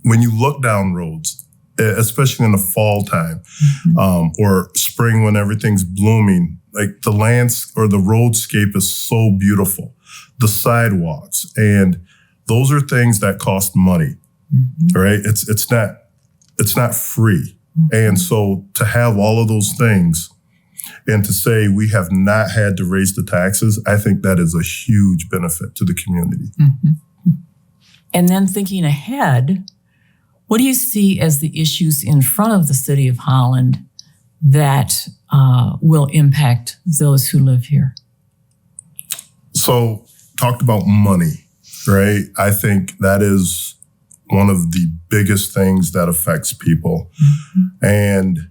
when you look down roads, especially in the fall time, or spring when everything's blooming, like the lands or the roadscape is so beautiful, the sidewalks, and those are things that cost money, right? It's not free. And so to have all of those things and to say we have not had to raise the taxes, I think that is a huge benefit to the community. And then thinking ahead, what do you see as the issues in front of the city of Holland that will impact those who live here? So talked about money, right? I think that is one of the biggest things that affects people. And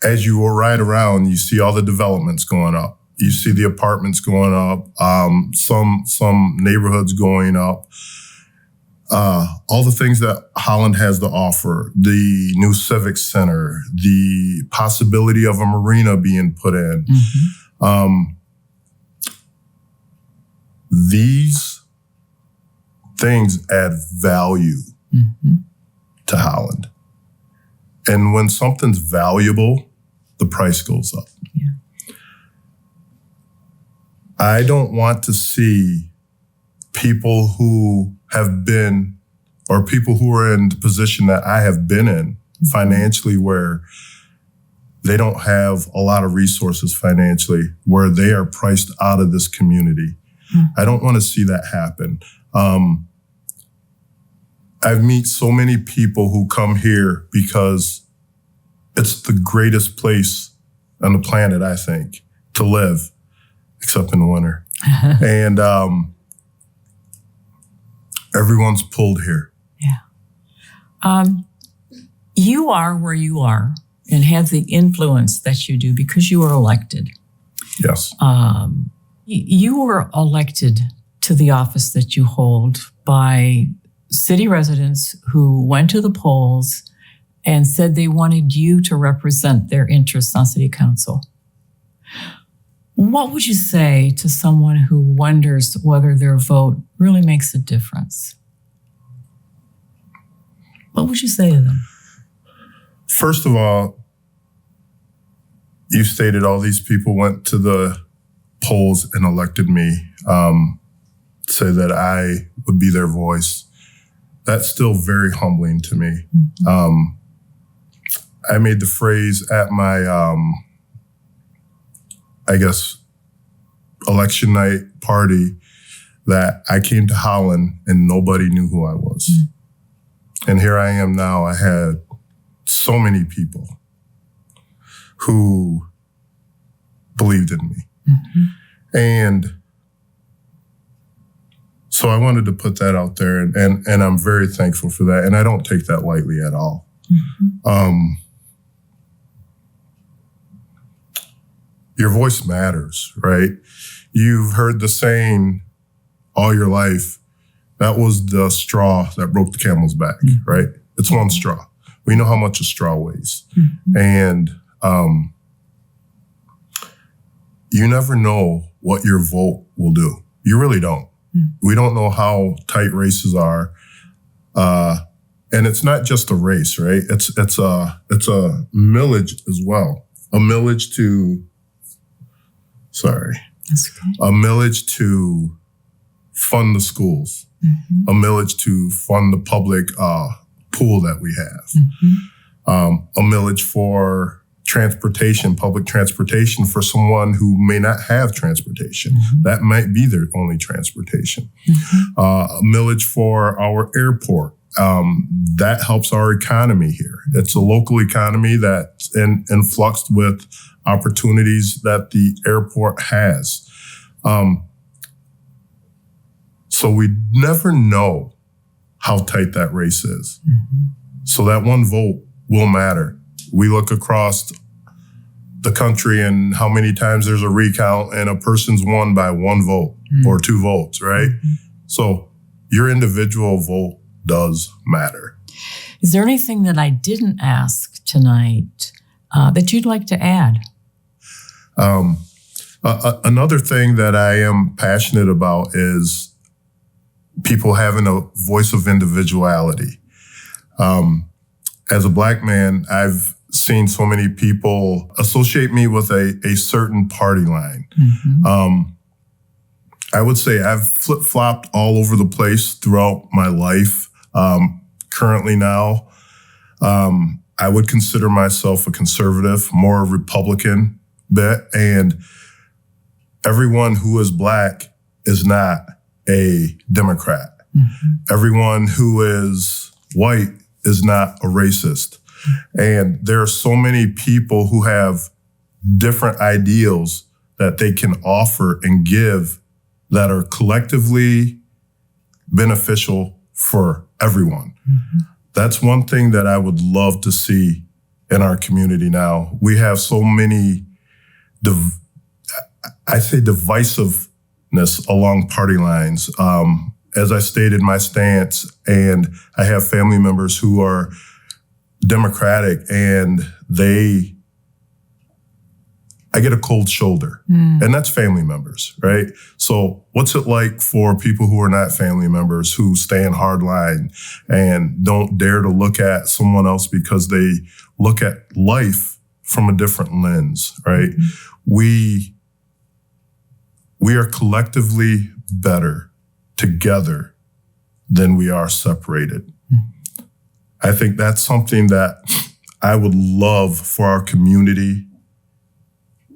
as you ride around, you see all the developments going up. You see the apartments going up, some neighborhoods going up. All the things that Holland has to offer, the new civic center, the possibility of a marina being put in. These things add value to Holland. And when something's valuable, the price goes up. I don't want to see people who have been, or people who are in the position that I have been in financially, where they don't have a lot of resources financially, where they are priced out of this community. I don't want to see that happen. I've met so many people who come here because it's the greatest place on the planet, I think, to live, except in the winter. And everyone's pulled here. You are where you are and have the influence that you do because you were elected. Yes. You were elected to the office that you hold by city residents who went to the polls and said they wanted you to represent their interests on city council. What would you say to someone who wonders whether their vote really makes a difference? What would you say to them? First of all, you stated all these people went to the polls and elected me, say that I would be their voice. That's still very humbling to me. I made the phrase at my, I guess, election night party that I came to Holland and nobody knew who I was. And here I am now. I had so many people who believed in me. And so I wanted to put that out there, and I'm very thankful for that. And I don't take that lightly at all. Your voice matters, right? You've heard the saying all your life, that was the straw that broke the camel's back, right? It's one straw. We know how much a straw weighs. And you never know what your vote will do. You really don't. We don't know how tight races are. And it's not just a race, right? It's a millage as well. A millage to fund the schools, a millage to fund the public pool that we have, a millage for transportation, public transportation for someone who may not have transportation. That might be their only transportation. A millage for our airport. That helps our economy here. It's a local economy that's in flux with opportunities that the airport has. So we never know how tight that race is. So that one vote will matter. We look across the country and how many times there's a recount and a person's won by one vote or two votes, right? So your individual vote does matter. Is there anything that I didn't ask tonight that you'd like to add? Another thing that I am passionate about is people having a voice of individuality. As a Black man, I've seen so many people associate me with a certain party line. I would say I've flip-flopped all over the place throughout my life. Currently now, I would consider myself a conservative, more Republican bit, and everyone who is Black is not a Democrat. Everyone who is white is not a racist. And there are so many people who have different ideals that they can offer and give that are collectively beneficial for everyone. That's one thing that I would love to see in our community now. We have so many, divisiveness along party lines. As I stated my stance, and I have family members who are Democratic, and I get a cold shoulder, and that's family members, right? So what's it like for people who are not family members, who stand hardline and don't dare to look at someone else because they look at life from a different lens, right? We are collectively better together than we are separated. I think that's something that I would love for our community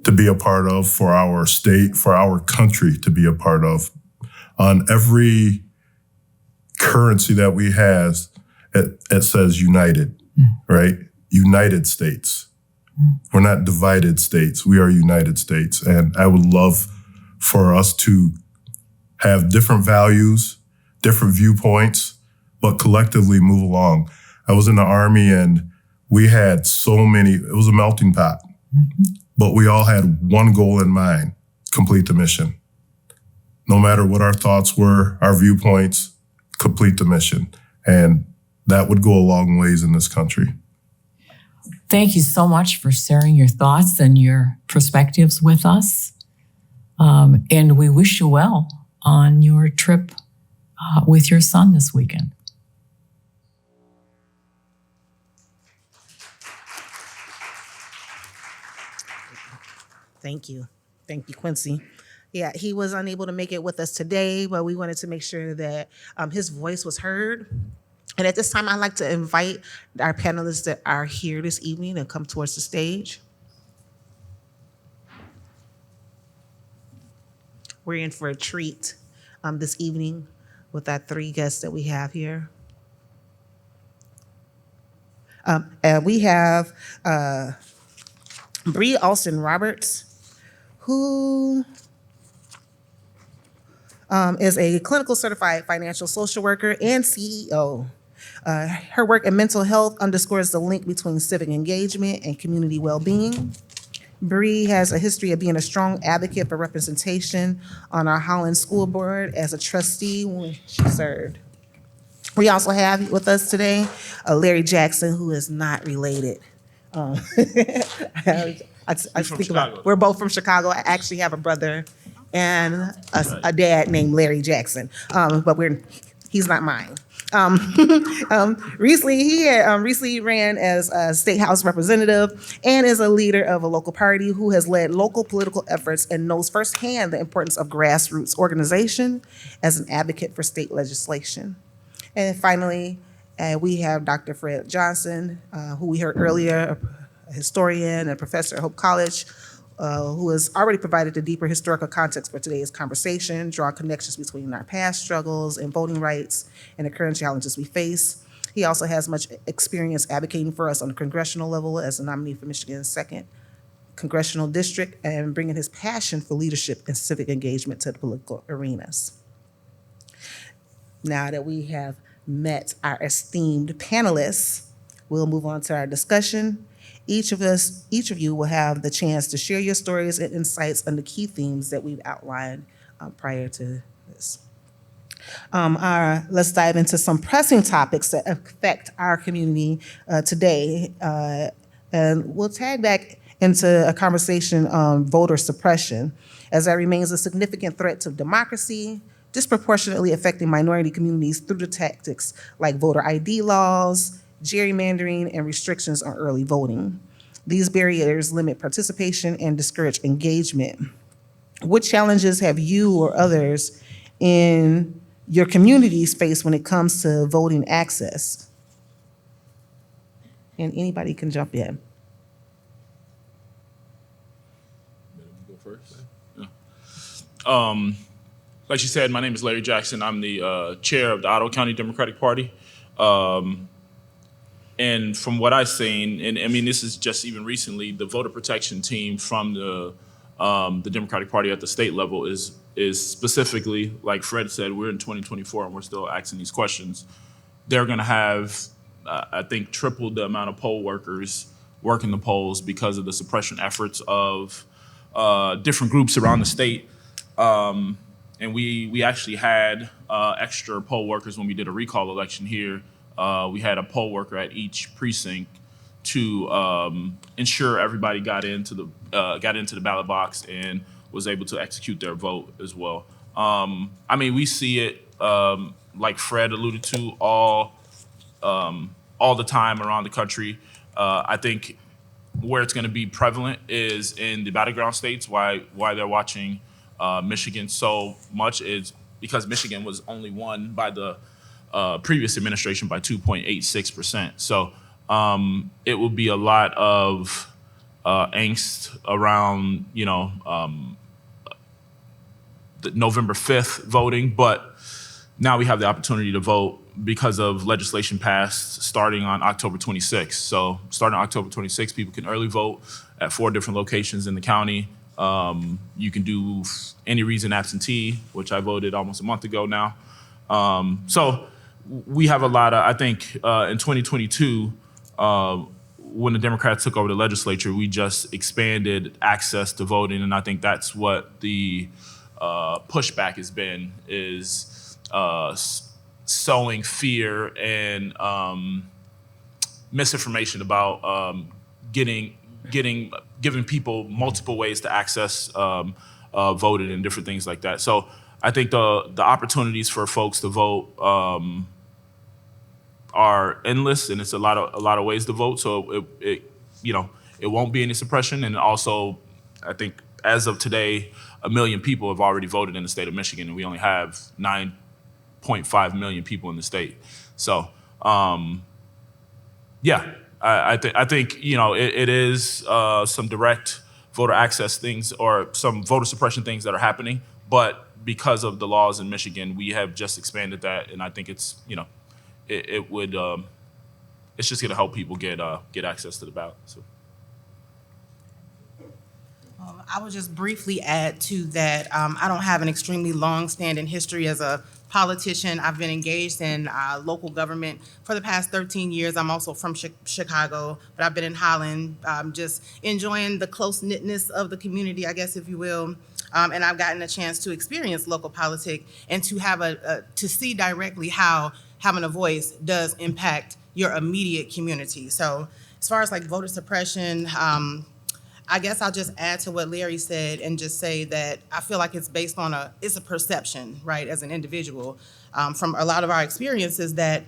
to be a part of, for our state, for our country to be a part of. On every currency that we have, it says united, right? United States. We're not divided states. We are United States. And I would love for us to have different values, different viewpoints, but collectively move along. I was in the Army and we had so many, it was a melting pot, but we all had one goal in mind: complete the mission. No matter what our thoughts were, our viewpoints, complete the mission. And that would go a long ways in this country. Thank you so much for sharing your thoughts and your perspectives with us. And we wish you well on your trip with your son this weekend. Thank you. Thank you, Quincy. Yeah, he was unable to make it with us today, but we wanted to make sure that his voice was heard. And at this time, I'd like to invite our panelists that are here this evening to come towards the stage. We're in for a treat this evening with our three guests that we have here. And we have Bree Alston Roberts, who is a clinical certified financial social worker and CEO. Her work in mental health underscores the link between civic engagement and community well-being. Bree has a history of being a strong advocate for representation on our Holland School Board as a trustee when she served. We also have with us today Larry Jackson, who is not related. I think about, we're both from Chicago. I actually have a brother and a dad named Larry Jackson, but he's not mine. Recently, he recently ran as a state house representative and is a leader of a local party who has led local political efforts and knows firsthand the importance of grassroots organization as an advocate for state legislation. And finally, we have Dr. Fred Johnson, who we heard earlier, a historian and professor at Hope College, who has already provided the deeper historical context for today's conversation, draw connections between our past struggles and voting rights and the current challenges we face. He also has much experience advocating for us on the congressional level as a nominee for Michigan's 2nd Congressional District and bringing his passion for leadership and civic engagement to the political arenas. Now that we have met our esteemed panelists, we'll move on to our discussion. Each of you will have the chance to share your stories and insights on the key themes that we've outlined prior to this. Let's dive into some pressing topics that affect our community today. And we'll tag back into a conversation on voter suppression, as that remains a significant threat to democracy, disproportionately affecting minority communities through the tactics like voter ID laws, gerrymandering, and restrictions on early voting. These barriers limit participation and discourage engagement. What challenges have you or others in your communities faced when it comes to voting access? And anybody can jump in. Go first. Like she said, my name is Larry Jackson. I'm the chair of the Ottawa County Democratic Party. And from what I've seen, and I mean, this is just even recently, the voter protection team from the Democratic Party at the state level is specifically, like Fred said, we're in 2024 and we're still asking these questions. They're going to have, I think, triple the amount of poll workers working the polls because of the suppression efforts of different groups around the state. And we actually had extra poll workers when we did a recall election here. We had a poll worker at each precinct to ensure everybody got into the ballot box and was able to execute their vote as well. I mean, we see it like Fred alluded to all the time around the country. I think where it's going to be prevalent is in the battleground states. Why they're watching Michigan so much is because Michigan was only won by the previous administration by 2.86%. So it will be a lot of angst around, the November 5th voting, but now we have the opportunity to vote because of legislation passed starting on October 26th. So starting on October 26th, people can early vote at 4 different locations in the county. You can do any reason absentee, which I voted almost a month ago now. So we have a lot of, I think in 2022, when the Democrats took over the legislature, we just expanded access to voting. And I think that's what the pushback has been, is sowing fear and misinformation about giving people multiple ways to access voting and different things like that. So I think the opportunities for folks to vote are endless, and it's a lot of ways to vote. So it won't be any suppression. And also, I think as of today, 1 million people have already voted in the state of Michigan, and we only have 9.5 million people in the state. So I think it is some direct voter access things or some voter suppression things that are happening, but because of the laws in Michigan, we have just expanded that, and I think it's it's just going to help people get access to the ballot. So. I would just briefly add to that. I don't have an extremely long-standing history as a politician. I've been engaged in local government for the past 13 years. I'm also from Chicago, but I've been in Holland, just enjoying the close-knitness of the community, I guess, if you will. And I've gotten a chance to experience local politics and to have to see directly how having a voice does impact your immediate community. So as far as like voter suppression, I guess I'll just add to what Larry said and just say that I feel like it's based on it's a perception, right, as an individual, from a lot of our experiences that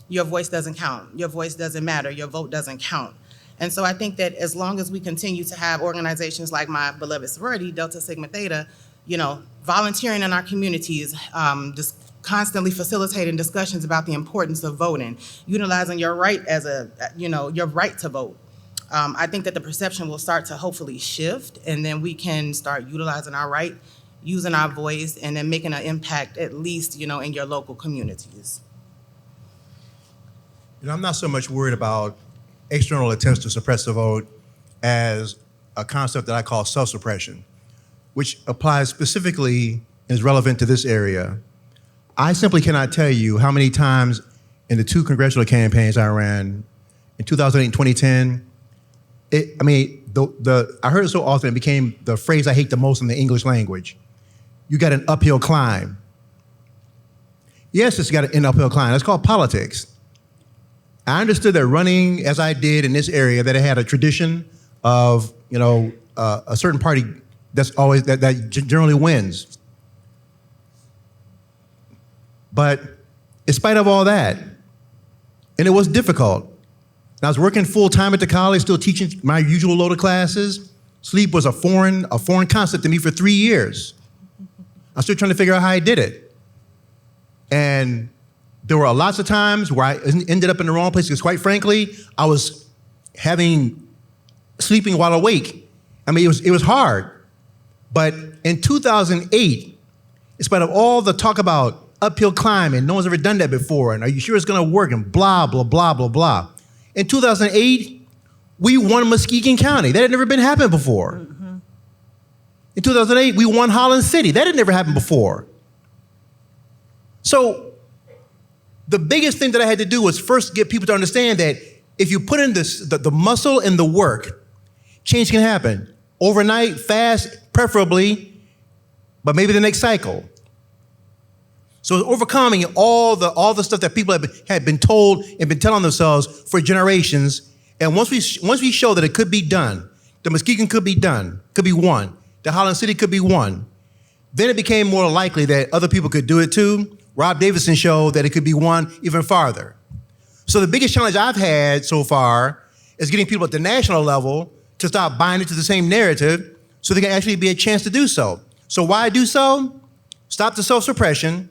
your voice doesn't count, your voice doesn't matter, your vote doesn't count. And so I think that as long as we continue to have organizations like my beloved sorority, Delta Sigma Theta, volunteering in our communities, just constantly facilitating discussions about the importance of voting, utilizing your right as your right to vote. I think that the perception will start to hopefully shift, and then we can start utilizing our right, using our voice, and then making an impact at least, in your local communities. I'm not so much worried about external attempts to suppress the vote as a concept that I call self-suppression, which applies specifically and is relevant to this area. I simply cannot tell you how many times in the 2 congressional campaigns I ran in 2008 and 2010, I heard it so often it became the phrase I hate the most in the English language. You got an uphill climb. Yes, it's got an uphill climb. That's called politics. I understood that running as I did in this area, that it had a tradition of, a certain party that's always, that generally wins. But in spite of all that, and it was difficult. And I was working full time at the college, still teaching my usual load of classes. Sleep was a foreign concept to me for 3 years. I was still trying to figure out how I did it. And there were lots of times where I ended up in the wrong place because, quite frankly, I was sleeping while awake. It was hard. But in 2008, in spite of all the talk about uphill climbing, no one's ever done that before, and are you sure it's gonna work, and blah, blah, blah, blah, blah. In 2008, we won Muskegon County. That had never been happened before. Mm-hmm. In 2008, we won Holland City. That had never happened before. So the biggest thing that I had to do was first get people to understand that if you put in the muscle and the work, change can happen. Overnight, fast, preferably, but maybe the next cycle. So overcoming all the stuff that people had been told and been telling themselves for generations, and once we show that it could be done, the Muskegon could be done, could be won, the Holland City could be won, then it became more likely that other people could do it too. Rob Davidson showed that it could be won even farther. So the biggest challenge I've had so far is getting people at the national level to stop buying into the same narrative so there can actually be a chance to do so. So why do so? Stop the self-suppression.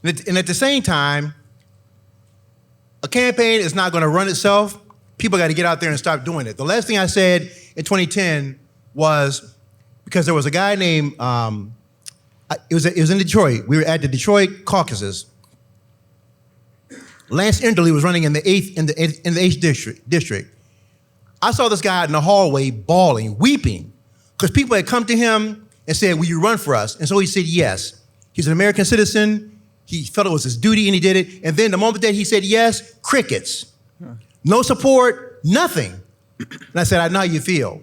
And at the same time, a campaign is not going to run itself. People got to get out there and start doing it. The last thing I said in 2010 was, because there was a guy named, it was in Detroit. We were at the Detroit caucuses. Lance Enderle was running in the 8th district. I saw this guy out in the hallway bawling, weeping, because people had come to him and said, "Will you run for us?" And so he said yes. He's an American citizen. He felt it was his duty and he did it. And then the moment that he said yes, crickets. No support, nothing. And I said, "I know how you feel."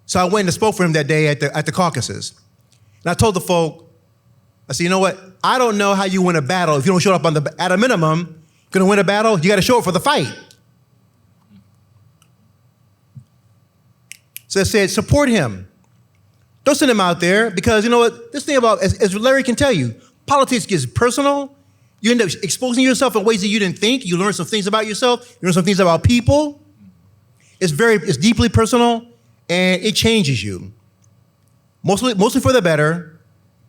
So I went and spoke for him that day at the caucuses. And I told the folk, I said, "You know what? I don't know how you win a battle if you don't show up at a minimum. Gonna win a battle, you gotta show up for the fight." So I said, support him. Don't send him out there, because you know what? This thing about, as Larry can tell you, politics gets personal. You end up exposing yourself in ways that you didn't think. You learn some things about yourself. You learn some things about people. It's deeply personal, and it changes you. Mostly for the better,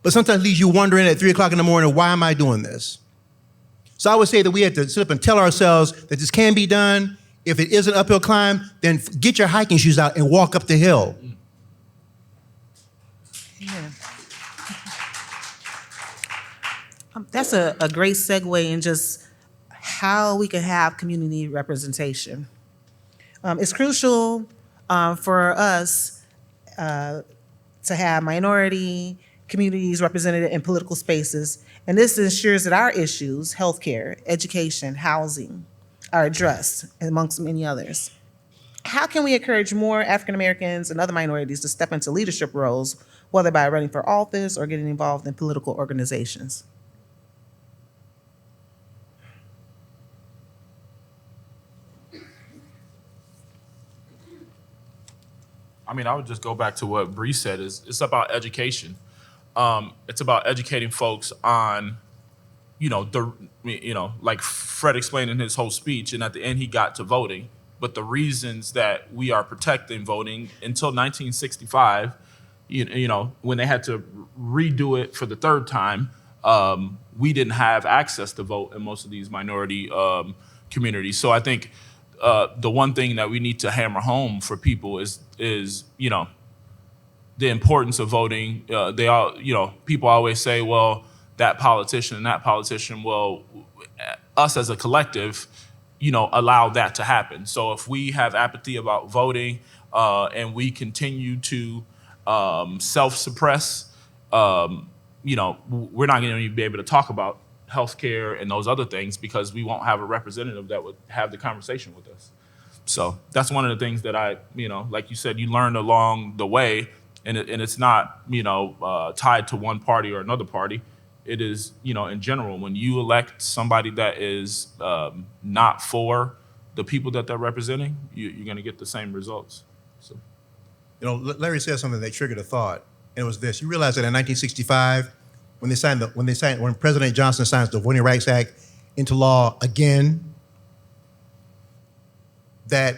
but sometimes leaves you wondering at 3 o'clock in the morning, why am I doing this? So I would say that we have to sit up and tell ourselves that this can be done. If it is an uphill climb, then get your hiking shoes out and walk up the hill. Yeah. That's a great segue in just how we can have community representation. It's crucial for us to have minority communities represented in political spaces, and this ensures that our issues, healthcare, education, housing, are addressed, amongst many others. How can we encourage more African Americans and other minorities to step into leadership roles, whether by running for office or getting involved in political organizations? I would just go back to what Bree said. It's about education. It's about educating folks on, like Fred explained in his whole speech, and at the end he got to voting. But the reasons that we are protecting voting until 1965, when they had to redo it for the third time, we didn't have access to vote in most of these minority communities. So I think the one thing that we need to hammer home for people is the importance of voting. People always say, well, that politician and that politician. Well, us as a collective, allow that to happen. So if we have apathy about voting and we continue to self-suppress, we're not going to be able to talk about healthcare and those other things because we won't have a representative that would have the conversation with us. So that's one of the things that like you said, you learn along the way, and it's not, tied to one party or another party. It is, in general, when you elect somebody that is not for the people that they're representing, you're going to get the same results. So, Larry said something that triggered a thought, and it was this: you realize that in 1965, when President Johnson signs the Voting Rights Act into law again, that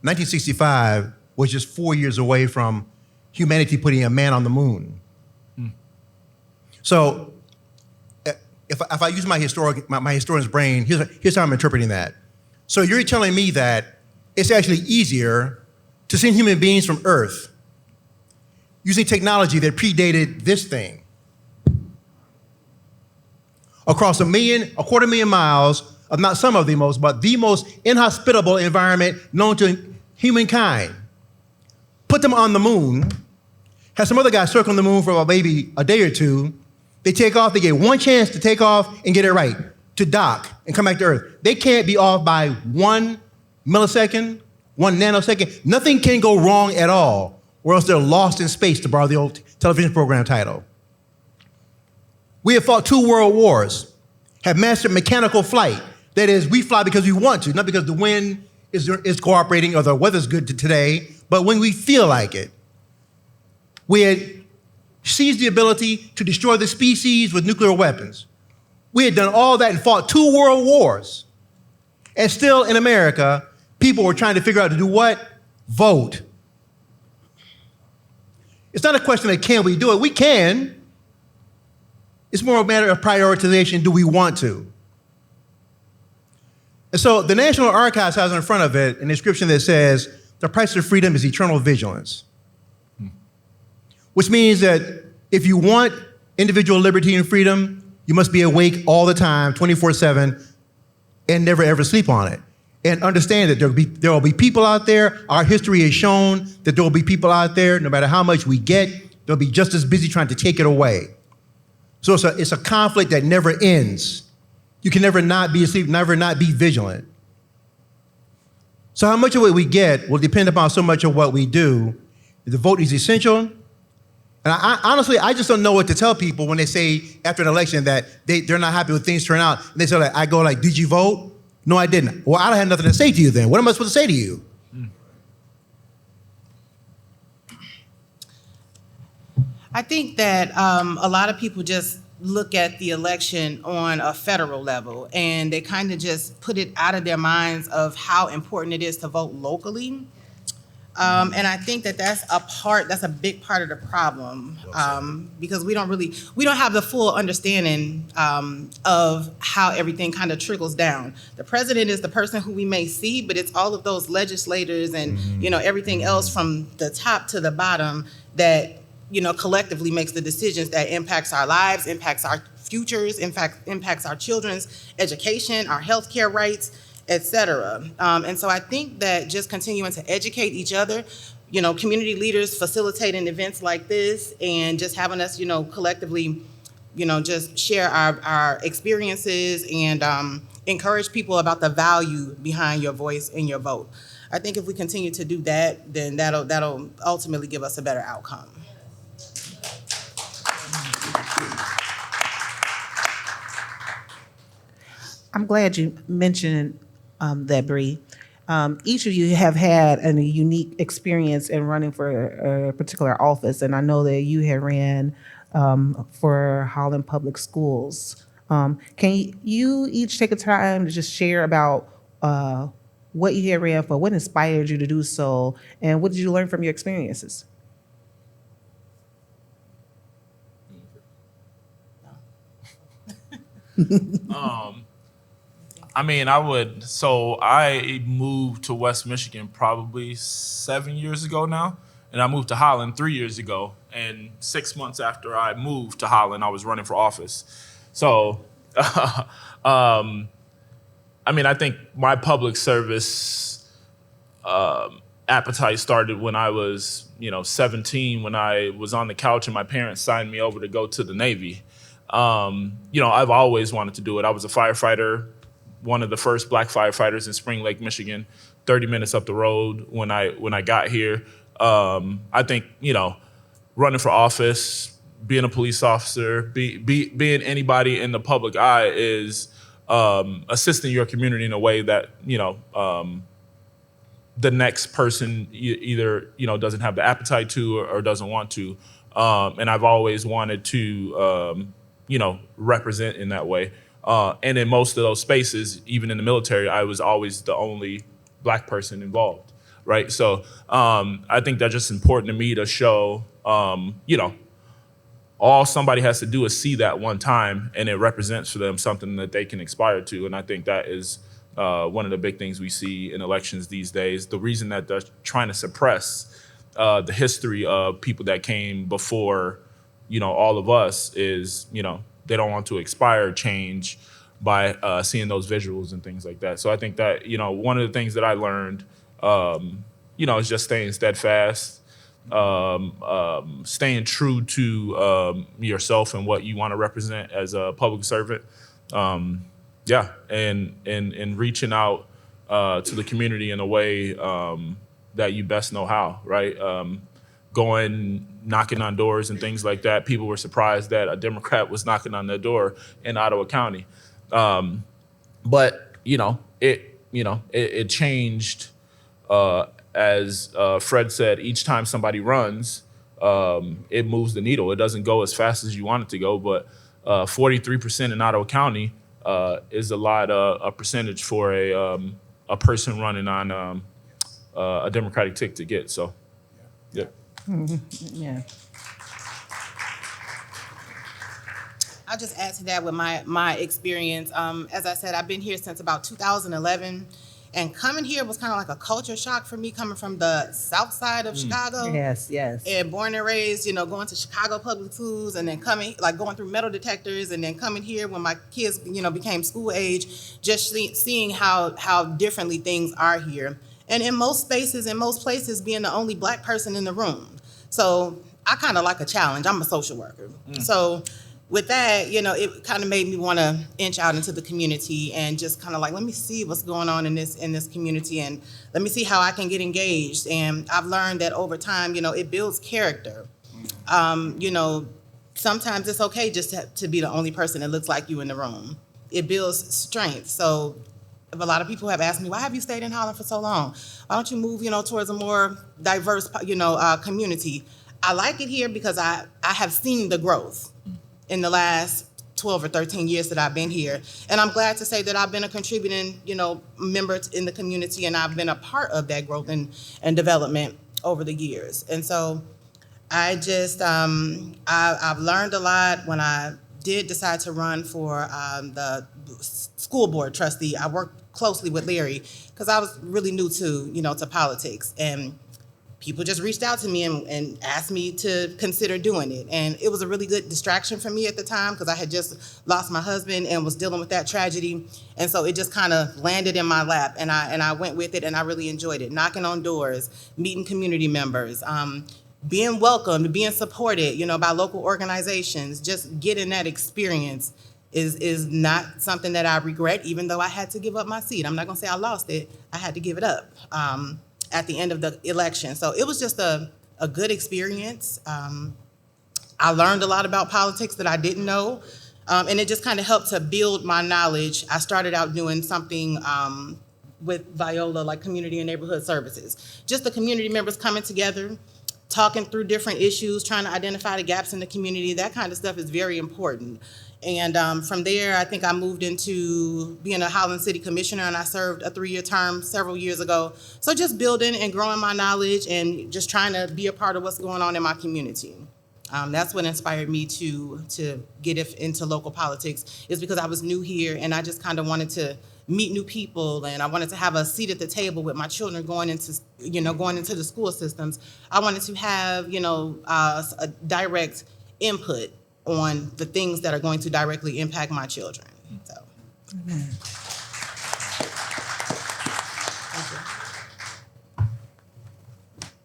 1965 was just 4 years away from humanity putting a man on the moon. So if I use my historian's brain, here's how I'm interpreting that. So you're telling me that it's actually easier to send human beings from Earth using technology that predated this thing across a 250,000 miles of not some of the most, but the most inhospitable environment known to humankind. Put them on the moon, have some other guys circling the moon for maybe a day or two. They take off, they get one chance to take off and get it right, to dock and come back to Earth. They can't be off by 1 millisecond, 1 nanosecond. Nothing can go wrong at all, or else they're lost in space, to borrow the old television program title. We have fought 2 world wars, have mastered mechanical flight. That is, we fly because we want to, not because the wind is cooperating or the weather's good today, but when we feel like it. We had seized the ability to destroy the species with nuclear weapons. We had done all that and fought 2 world wars. And still in America, people were trying to figure out to do what? Vote. It's not a question of can we do it. We can. It's more a matter of prioritization. Do we want to? And so the National Archives has in front of it an inscription that says, the price of freedom is eternal vigilance. Which means that if you want individual liberty and freedom, you must be awake all the time, 24/7, and never ever sleep on it. And understand that there will be people out there. Our history has shown that there will be people out there, no matter how much we get, they'll be just as busy trying to take it away. So it's a conflict that never ends. You can never not be asleep, never not be vigilant. So how much of what we get will depend upon so much of what we do. The vote is essential. And honestly, I just don't know what to tell people when they say after an election that they're not happy with things turn out. And they say, I go like, did you vote? No, I didn't. Well, I don't have nothing to say to you then. What am I supposed to say to you? I think that a lot of people just look at the election on a federal level, and they kind of just put it out of their minds of how important it is to vote locally. And I think that that's a big part of the problem, because we don't have the full understanding of how everything kind of trickles down. The president is the person who we may see, but it's all of those legislators and everything else from the top to the bottom that collectively makes the decisions that impacts our lives, impacts our futures, impacts our children's education, our healthcare rights, et cetera. And so I think that just continuing to educate each other, community leaders facilitating events like this and just having us, collectively, just share our experiences and encourage people about the value behind your voice and your vote. I think if we continue to do that, then that'll ultimately give us a better outcome. I'm glad you mentioned that, Bree. Each of you have had a unique experience in running for a particular office, and I know that you had ran for Holland Public Schools. Can you each take a time to just share about what you had ran for, what inspired you to do so, and what did you learn from your experiences? I moved to West Michigan probably 7 years ago now, and I moved to Holland 3 years ago. And 6 months after I moved to Holland, I was running for office. So, I think my public service appetite started when I was, 17, when I was on the couch and my parents signed me over to go to the Navy. I've always wanted to do it. I was a firefighter, one of the first black firefighters in Spring Lake, Michigan, 30 minutes up the road when I got here. I think, running for office, being a police officer, being anybody in the public eye is assisting your community in a way that, the next person either, doesn't have the appetite to or doesn't want to. And I've always wanted to, represent in that way. And in most of those spaces, even in the military, I was always the only black person involved, right? So I think that's just important to me to show, all somebody has to do is see that one time, and it represents for them something that they can aspire to. And I think that is one of the big things we see in elections these days. The reason that they're trying to suppress the history of people that came before, all of us is, they don't want to expire change by seeing those visuals and things like that. So I think that, one of the things that I learned, is just staying steadfast, staying true to yourself and what you want to represent as a public servant. And reaching out to the community in a way that you best know how, right? Going, knocking on doors and things like that. People were surprised that a Democrat was knocking on their door in Ottawa County. But it changed as Fred said. Each time somebody runs, it moves the needle. It doesn't go as fast as you want it to go, but 43% in Ottawa County is a lot, a percentage for a person running on a Democratic ticket to get. So, yeah. Yeah. I'll just add to that with my experience. As I said, I've been here since about 2011, and coming here was kind of like a culture shock for me, coming from the south side of Chicago. Yes. And born and raised, going to Chicago public schools, and then going through metal detectors, and then coming here when my kids, became school age, just seeing how differently things are here. And in most spaces, in most places, being the only black person in the room. So I kind of like a challenge. I'm a social worker. So with that, it kind of made me want to inch out into the community and just kind of like, let me see what's going on in this community, and let me see how I can get engaged. And I've learned that over time, it builds character. Sometimes it's okay just to be the only person that looks like you in the room. It builds strength. So a lot of people have asked me, why have you stayed in Holland for so long? Why don't you move, towards a more diverse, community? I like it here because I have seen the growth in the last 12 or 13 years that I've been here. And I'm glad to say that I've been a contributing, member in the community, and I've been a part of that growth and development over the years. And so I just, I've learned a lot. When I did decide to run for the school board trustee, I worked closely with Larry because I was really new to politics, and people just reached out to me and asked me to consider doing it. And it was a really good distraction for me at the time because I had just lost my husband and was dealing with that tragedy. And so it just kind of landed in my lap, and I went with it, and I really enjoyed it. Knocking on doors, meeting community members, being welcomed, being supported, by local organizations, just getting that experience is not something that I regret, even though I had to give up my seat. I'm not gonna say I lost it, I had to give it up at the end of the election. So it was just a good experience. I learned a lot about politics that I didn't know, and it just kind of helped to build my knowledge. I started out doing something with Viola, like community and neighborhood services. Just the community members coming together, talking through different issues, trying to identify the gaps in the community. That kind of stuff is very important. And from there, I think I moved into being a Holland City Commissioner, and I served a 3-year term several years ago. So just building and growing my knowledge and just trying to be a part of what's going on in my community. That's what inspired me to get into local politics, is because I was new here, and I just kind of wanted to meet new people, and I wanted to have a seat at the table with my children going into the school systems. I wanted to have, a direct input on the things that are going to directly impact my children. So.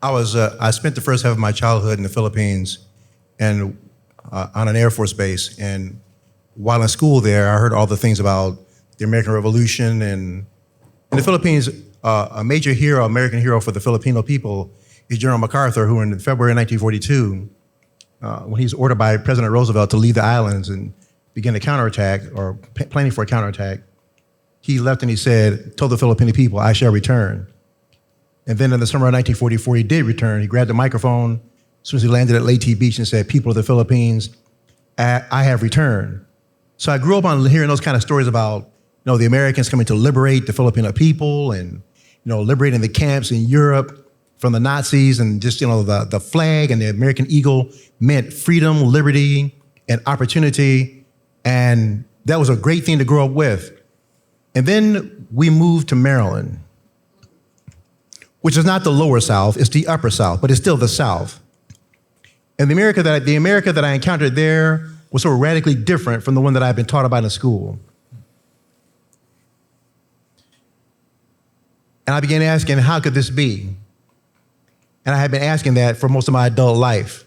I spent the first half of my childhood in the Philippines and on an Air Force base. And while in school there, I heard all the things about the American Revolution. And in the Philippines, a major hero, American hero for the Filipino people is General MacArthur, who in February 1942, when he was ordered by President Roosevelt to leave the islands and begin a counterattack or planning for a counterattack, he left and he told the Filipino people, "I shall return." And then in the summer of 1944, he did return. He grabbed the microphone as soon as he landed at Leyte Beach and said, "People of the Philippines, I have returned." So I grew up on hearing those kind of stories about, the Americans coming to liberate the Filipino people and, liberating the camps in Europe from the Nazis, and just, the flag and the American eagle meant freedom, liberty, and opportunity. And that was a great thing to grow up with. And then we moved to Maryland, which is not the lower South, it's the upper South, but it's still the South. And the America that I encountered there was so radically different from the one that I've been taught about in school. And I began asking, how could this be? And I had been asking that for most of my adult life.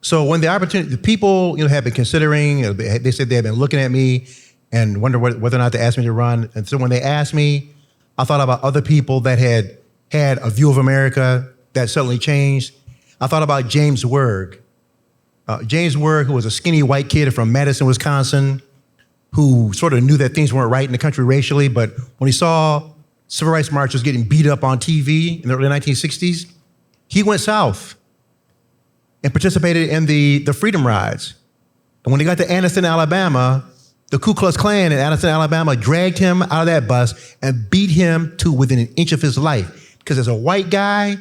So when the people, had been considering, they said they had been looking at me and wondered whether or not to ask me to run. And so when they asked me, I thought about other people that had had a view of America that suddenly changed. I thought about James Werg. James Werg, who was a skinny white kid from Madison, Wisconsin, who sort of knew that things weren't right in the country racially, but when he saw civil rights marchers getting beat up on TV in the early 1960s, he went south and participated in the Freedom Rides. And when he got to Anniston, Alabama, the Ku Klux Klan in Anniston, Alabama dragged him out of that bus and beat him to within an inch of his life. Because as a white guy,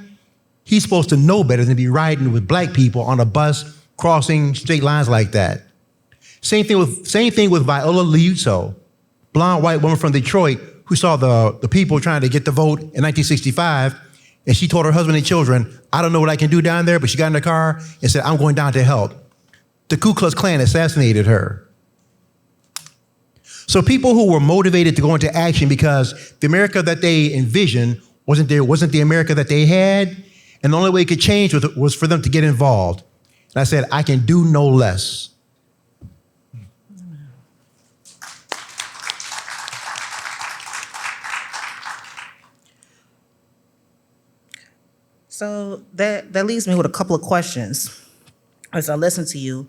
he's supposed to know better than to be riding with black people on a bus crossing straight lines like that. Same thing with Viola Liuzzo, blonde white woman from Detroit who saw the people trying to get the vote in 1965, and she told her husband and children, "I don't know what I can do down there," but she got in the car and said, "I'm going down to help." The Ku Klux Klan assassinated her. So people who were motivated to go into action because the America that they envisioned wasn't the America that they had, and the only way it could change was for them to get involved. And I said, I can do no less. So that leaves me with a couple of questions as I listen to you.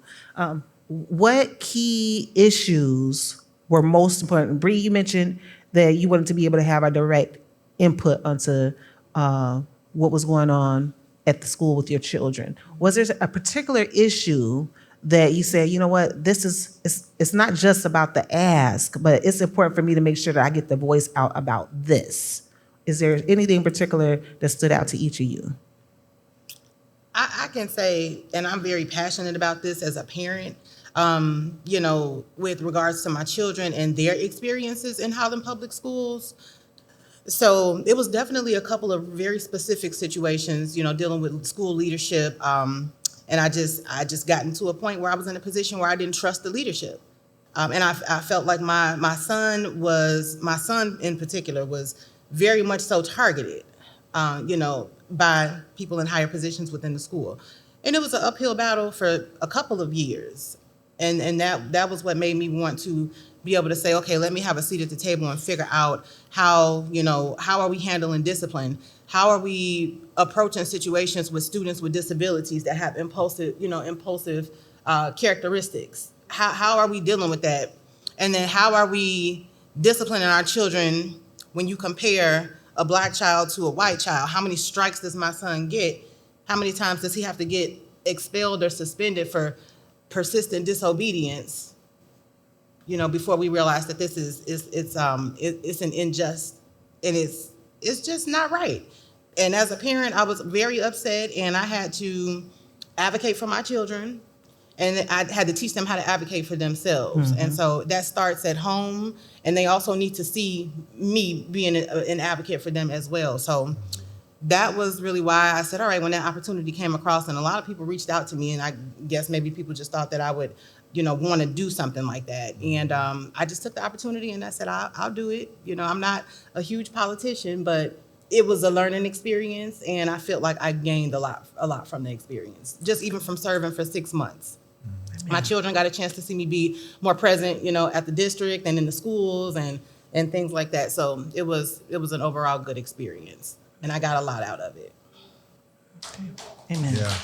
What key issues were most important? Bree, you mentioned that you wanted to be able to have a direct input onto what was going on at the school with your children. Was there a particular issue that you said, you know what, it's not just about the ask, but it's important for me to make sure that I get the voice out about this? Is there anything in particular that stood out to each of you? I can say, and I'm very passionate about this as a parent, with regards to my children and their experiences in Holland Public Schools. So it was definitely a couple of very specific situations, dealing with school leadership. And I just got into a point where I was in a position where I didn't trust the leadership. And I felt like my son in particular was very much so targeted, by people in higher positions within the school. And it was an uphill battle for a couple of years. And that was what made me want to be able to say, okay, let me have a seat at the table and figure out how are we handling discipline? How are we approaching situations with students with disabilities that have impulsive characteristics? How are we dealing with that? And then how are we disciplining our children when you compare a black child to a white child? How many strikes does my son get? How many times does he have to get expelled or suspended for persistent disobedience? Before we realize that this it's an unjust, and it's just not right. And as a parent, I was very upset, and I had to advocate for my children, and I had to teach them how to advocate for themselves. Mm-hmm. And so that starts at home, and they also need to see me being an advocate for them as well. So that was really why I said, all right, when that opportunity came across, and a lot of people reached out to me, and I guess maybe people just thought that I would, want to do something like that. And I just took the opportunity, and I said, I'll do it. I'm not a huge politician, but it was a learning experience, and I felt like I gained a lot from the experience, just even from serving for 6 months. My children got a chance to see me be more present, at the district and in the schools and things like that. So it was an overall good experience, and I got a lot out of it. Amen. Yeah.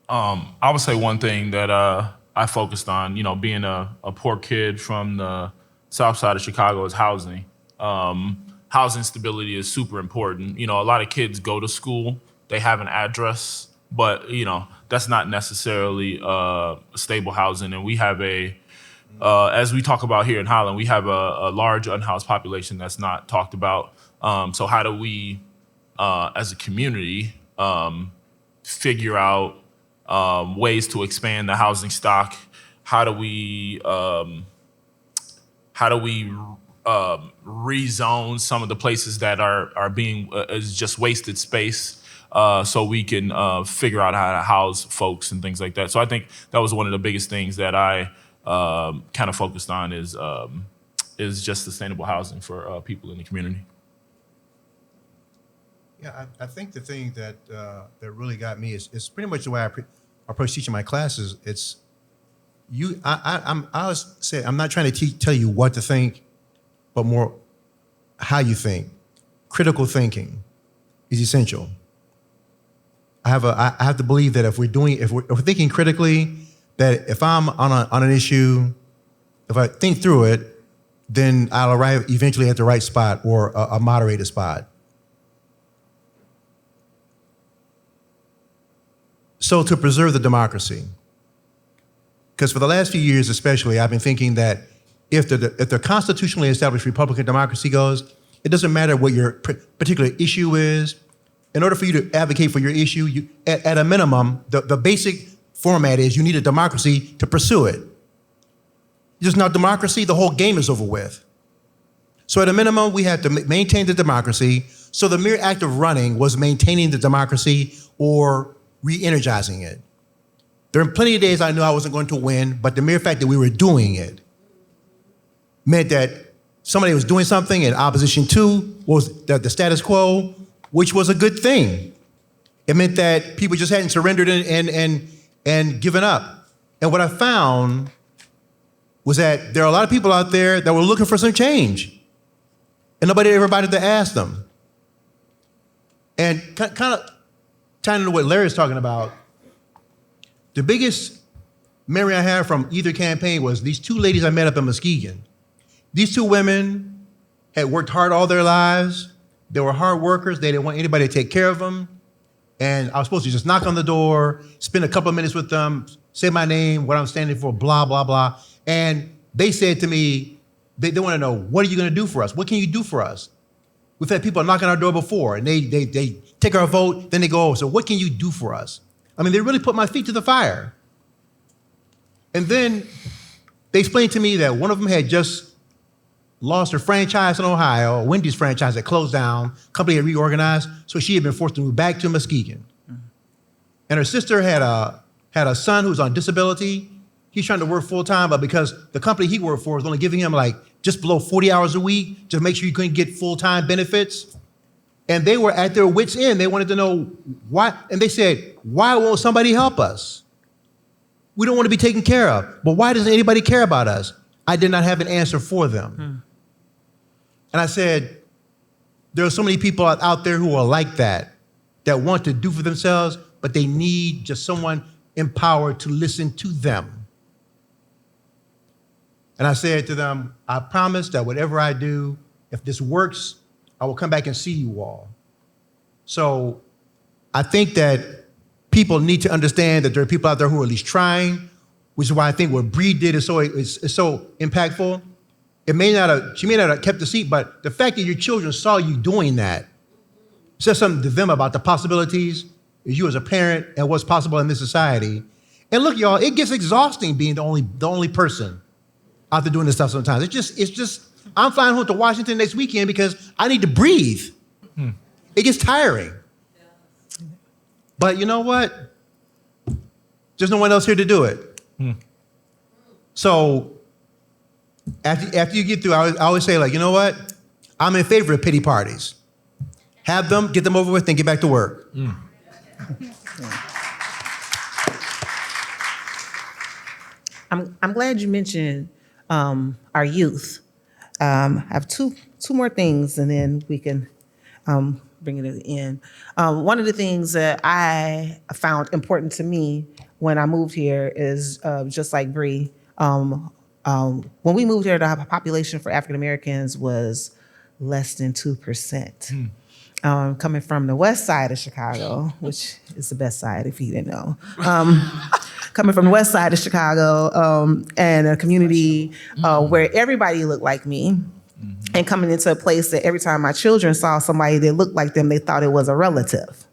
I would say one thing that I focused on, being a poor kid from the south side of Chicago, is housing. Housing stability is super important. A lot of kids go to school, they have an address, but that's not necessarily stable housing. And we have as we talk about here in Holland, we have a large unhoused population that's not talked about. So how do we, as a community, figure out ways to expand the housing stock? How do we rezone some of the places that are being is just wasted space, so we can figure out how to house folks and things like that. So I think that was one of the biggest things that I kind of focused on is just sustainable housing for people in the community. Yeah, I think the thing that really got me is pretty much the way I approach teaching my classes. It's I always say I'm not trying to tell you what to think, but more how you think. Critical thinking is essential. I have to believe that if we're thinking critically, that if I'm on an issue, if I think through it, then I'll arrive eventually at the right spot or a moderated spot. So to preserve the democracy, because for the last few years especially, I've been thinking that if the constitutionally established Republican democracy goes, it doesn't matter what your particular issue is. In order for you to advocate for your issue, at a minimum, the basic format is you need a democracy to pursue it. Just not democracy, the whole game is over with. So at a minimum, we have to maintain the democracy. So the mere act of running was maintaining the democracy or re-energizing it. There are plenty of days I knew I wasn't going to win, but the mere fact that we were doing it meant that somebody was doing something in opposition to was the status quo, which was a good thing. It meant that people just hadn't surrendered and given up. And what I found was that there are a lot of people out there that were looking for some change, and nobody ever bothered to ask them. And kind of tying into what Larry's talking about, the biggest memory I have from either campaign was these two ladies I met up in Muskegon. These two women had worked hard all their lives. They were hard workers. They didn't want anybody to take care of them. And I was supposed to just knock on the door, spend a couple of minutes with them, say my name, what I'm standing for, blah, blah, blah. And they said to me, they want to know, what are you going to do for us? What can you do for us? We've had people knocking on our door before, and they take our vote, then they go, oh, so what can you do for us? I mean, they really put my feet to the fire. And then they explained to me that one of them had just lost her franchise in Ohio, a Wendy's franchise that closed down, company had reorganized, so she had been forced to move back to Muskegon. And her sister had a son who was on disability. He's trying to work full time, but because the company he worked for was only giving him like just below 40 hours a week to make sure you couldn't get full-time benefits. And they were at their wits' end. They wanted to know why. And they said, why won't somebody help us? We don't want to be taken care of. But why doesn't anybody care about us? I did not have an answer for them. And I said, there are so many people out there who are like that want to do for themselves, but they need just someone empowered to listen to them. And I said to them, I promise that whatever I do, if this works, I will come back and see you all. So I think that people need to understand that there are people out there who are at least trying, which is why I think what Bree did is so impactful. She may not have kept the seat, but the fact that your children saw you doing that says something to them about the possibilities as you as a parent and what's possible in this society. And look, y'all, it gets exhausting being the only person out there doing this stuff sometimes. It's just, I'm flying home to Washington next weekend because I need to breathe. It gets tiring. But you know what? There's no one else here to do it. So After you get through, I always say, like, you know what? I'm in favor of pity parties. Have them, get them over with, then get back to work. I'm glad you mentioned our youth. I have two more things, and then we can bring it to the end. One of the things that I found important to me when I moved here is just like Bree. When we moved here, the population for African Americans was less than 2%. Coming from the west side of Chicago, which is the best side if you didn't know. Coming from the west side of Chicago and a community where everybody looked like me, and coming into a place that every time my children saw somebody that looked like them, they thought it was a relative.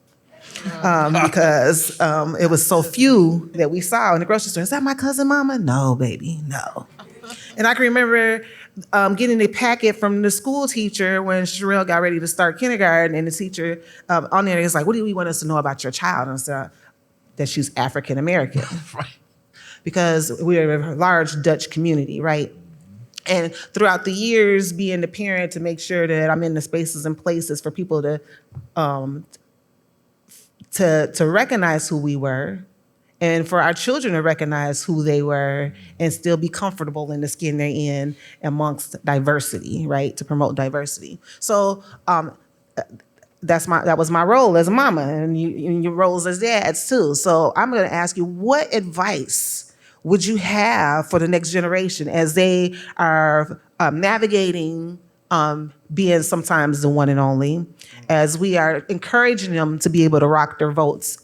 Because it was so few that we saw in the grocery store. Is that my cousin mama? No, baby, no. And I can remember getting a packet from the school teacher when Sherelle got ready to start kindergarten, and the teacher on there is like, what do you want us to know about your child? And I said, that she's African American. Right. Because we're a large Dutch community, right? And throughout the years, being the parent to make sure that I'm in the spaces and places for people to recognize who we were, and for our children to recognize who they were and still be comfortable in the skin they're in amongst diversity, right? To promote diversity. So that was my role as a mama, and your roles as dads too. So I'm going to ask you, what advice would you have for the next generation as they are navigating being sometimes the one and only, as we are encouraging them to be able to rock their votes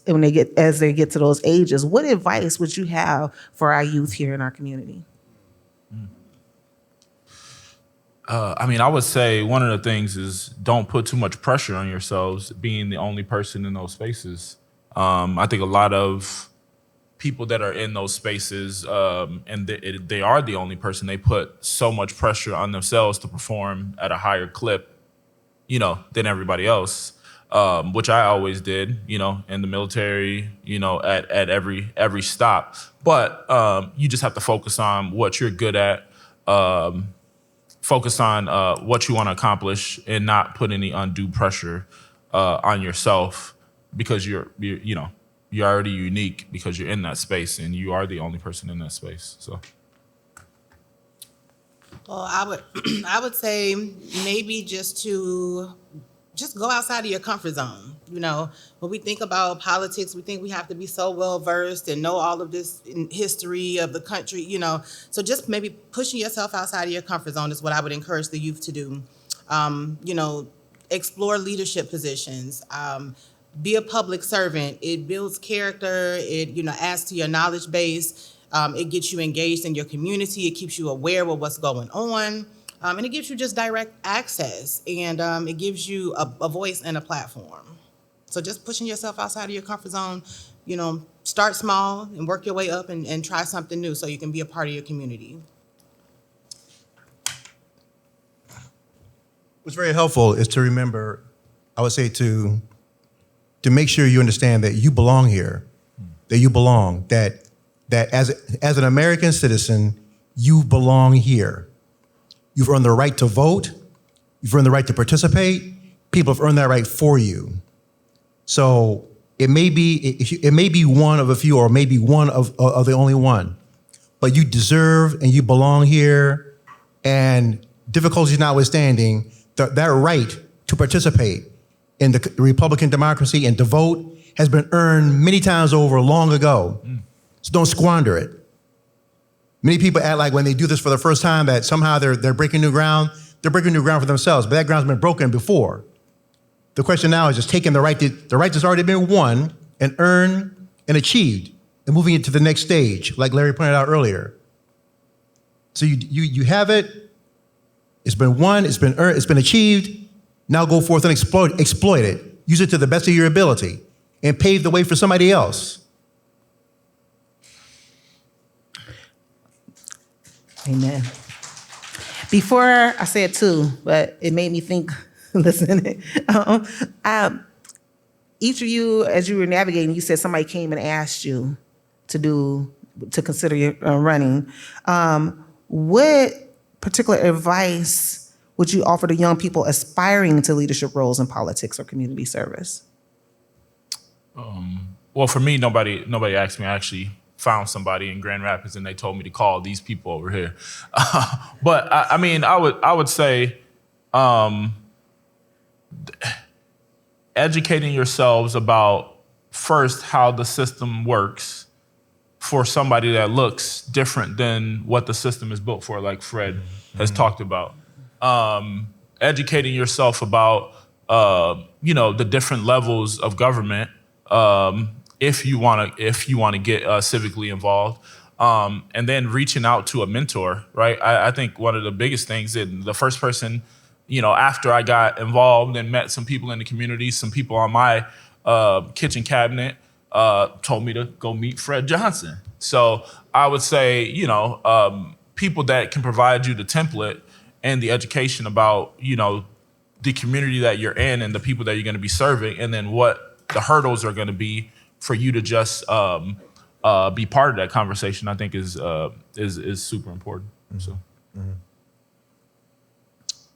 as they get to those ages? What advice would you have for our youth here in our community? I would say one of the things is don't put too much pressure on yourselves being the only person in those spaces. I think a lot of people that are in those spaces, and they are the only person, they put so much pressure on themselves to perform at a higher clip, than everybody else, which I always did, in the military, at every stop. But you just have to focus on what you're good at, focus on what you want to accomplish, and not put any undue pressure on yourself, because you're already unique because you're in that space and you are the only person in that space. So. Well, I would say maybe just go outside of your comfort zone. When we think about politics, we think we have to be so well versed and know all of this in history of the country, So just maybe pushing yourself outside of your comfort zone is what I would encourage the youth to do. Explore leadership positions. Be a public servant. It builds character. It adds to your knowledge base. It gets you engaged in your community. It keeps you aware of what's going on. And it gives you just direct access. And it gives you a voice and a platform. So just pushing yourself outside of your comfort zone, start small and work your way up and try something new so you can be a part of your community. What's very helpful is to remember, I would say to make sure you understand that you belong here, that you belong, that as an American citizen, you belong here. You've earned the right to vote. You've earned the right to participate. People have earned that right for you. So it may be one of a few, or maybe one of the only one, but you deserve and you belong here. And difficulties notwithstanding, that right to participate in the Republican democracy and to vote has been earned many times over long ago. So don't squander it. Many people act like when they do this for the first time that somehow they're breaking new ground. They're breaking new ground for themselves, but that ground's been broken before. The question now is just taking the right that's already been won and earned and achieved and moving it to the next stage, like Larry pointed out earlier. So you have it. It's been won. It's been earned. It's been achieved. Now go forth and exploit it. Use it to the best of your ability and pave the way for somebody else. Amen. Before I said two, but it made me think, listen, each of you, as you were navigating, you said somebody came and asked you to consider your running. What particular advice would you offer to young people aspiring to leadership roles in politics or community service? Well, for me, nobody asked me. I actually found somebody in Grand Rapids, and they told me to call these people over here. But I mean, I would say educating yourselves about first how the system works for somebody that looks different than what the system is built for, like Fred has talked about. Educating yourself about the different levels of government. If you want to get civically involved, and then reaching out to a mentor, right? I think one of the biggest things that the first person, after I got involved and met some people in the community, some people on my kitchen cabinet told me to go meet Fred Johnson. So I would say, people that can provide you the template and the education about, the community that you're in and the people that you're going to be serving, and then what the hurdles are going to be for you to just be part of that conversation, I think is super important. So.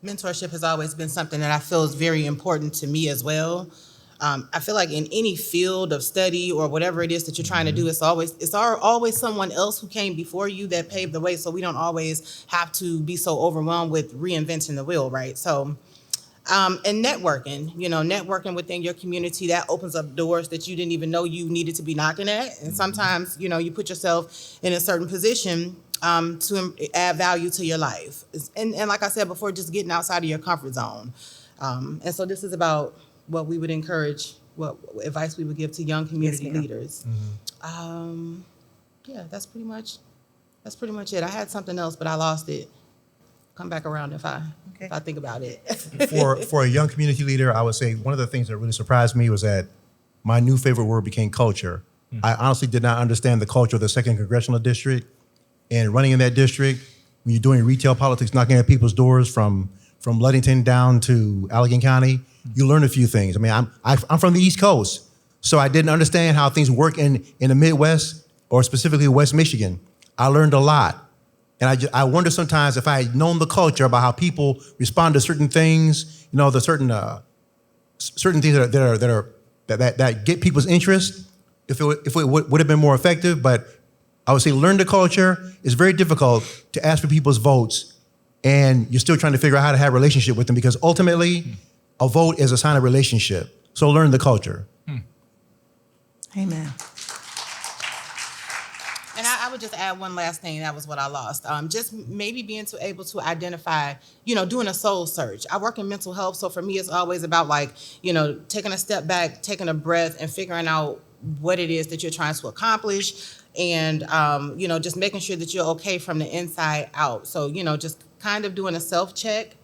Mentorship has always been something that I feel is very important to me as well. I feel like in any field of study or whatever it is that you're trying to do, it's always someone else who came before you that paved the way. So we don't always have to be so overwhelmed with reinventing the wheel, right? So, and networking within your community, that opens up doors that you didn't even know you needed to be knocking at. And sometimes, you put yourself in a certain position to add value to your life. And like I said before, just getting outside of your comfort zone. And so this is about what we would encourage, what advice we would give to young community leaders. Yeah, that's pretty much it. I had something else, but I lost it. Come back around if I think about it. For a young community leader, I would say one of the things that really surprised me was that my new favorite word became culture. I honestly did not understand the culture of the 2nd Congressional District, and running in that district, when you're doing retail politics, knocking at people's doors from Ludington down to Allegheny County, you learn a few things. I mean, I'm from the East Coast, so I didn't understand how things work in the Midwest or specifically West Michigan. I learned a lot. And I wonder sometimes if I had known the culture about how people respond to certain things, the certain things that get people's interest, if it would have been more effective. But I would say learn the culture. It's very difficult to ask for people's votes, and you're still trying to figure out how to have a relationship with them, because ultimately a vote is a sign of relationship. So learn the culture. Amen. And I would just add one last thing. That was what I lost. Just maybe being able to identify, doing a soul search. I work in mental health, so for me, it's always about taking a step back, taking a breath, and figuring out what it is that you're trying to accomplish, and just making sure that you're okay from the inside out. So just kind of doing a self-check